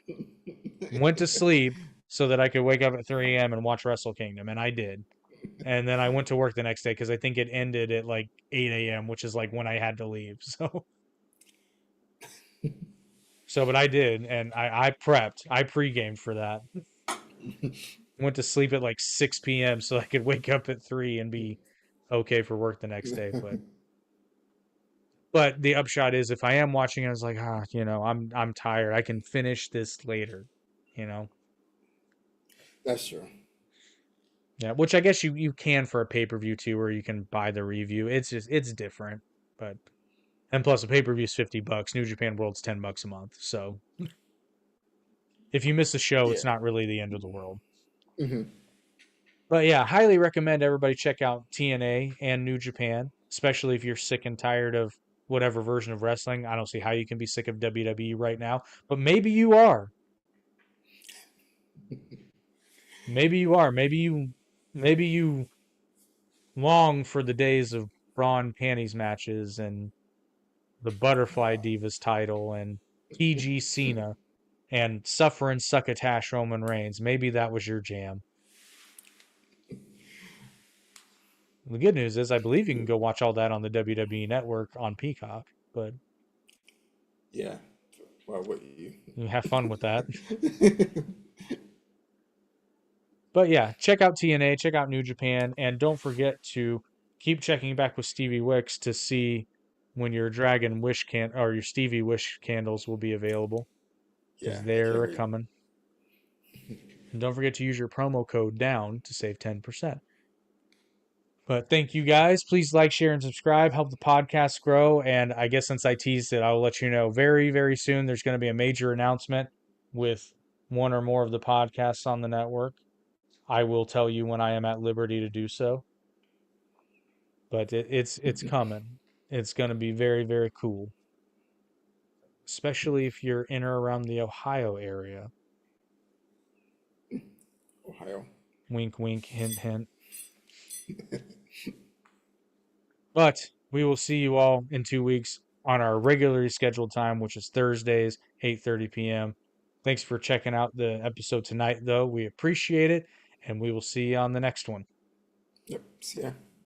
went to sleep so that I could wake up at 3 a.m. and watch Wrestle Kingdom, and I did. And then I went to work the next day because I think it ended at like 8 a.m., which is like when I had to leave. But I did, and I prepped, I pre-gamed for that. Went to sleep at like 6 p.m. so I could wake up at 3 and be okay for work the next day. But But the upshot is, if I am watching it, I was like, I'm tired. I can finish this later. You know, That's true. yeah. Which I guess you can for a pay per view too, or you can buy the review. It's different, but and plus a pay per view is $50. New Japan World's $10 a month. So if you miss a show, Yeah. it's not really the end of the world. Hmm. But yeah, highly recommend everybody check out TNA and New Japan, especially if you're sick and tired of whatever version of wrestling. I don't see how you can be sick of WWE right now, but maybe you are. Maybe you are. Maybe you long for the days of bra and panties matches and the Butterfly Divas title and PG Cena and Suffer and Succotash Roman Reigns. Maybe that was your jam. The good news is I believe you can go watch all that on the WWE network on Peacock, but Yeah. Why wouldn't you? you have fun with that. But yeah, check out TNA, check out New Japan, and don't forget to keep checking back with Stevie Wicks to see when your Dragon Wish can or your Stevie Wish candles will be available Yeah, because I can't they're a wait. coming. And don't forget to use your promo code DOWN to save 10%. But thank you guys. Please like, share, and subscribe. Help the podcast grow. And I guess since I teased it, I'll let you know very, very soon there's going to be a major announcement with one or more of the podcasts on the network. I will tell you when I am at liberty to do so. But it's coming. It's going to be very, very cool, especially if you're in or around the Ohio area. Ohio. Wink, wink, hint, hint. But we will see you all in 2 weeks on our regularly scheduled time, which is Thursdays, 8:30 p.m. Thanks for checking out the episode tonight, though. We appreciate it, and we will see you on the next one. Yep. See ya.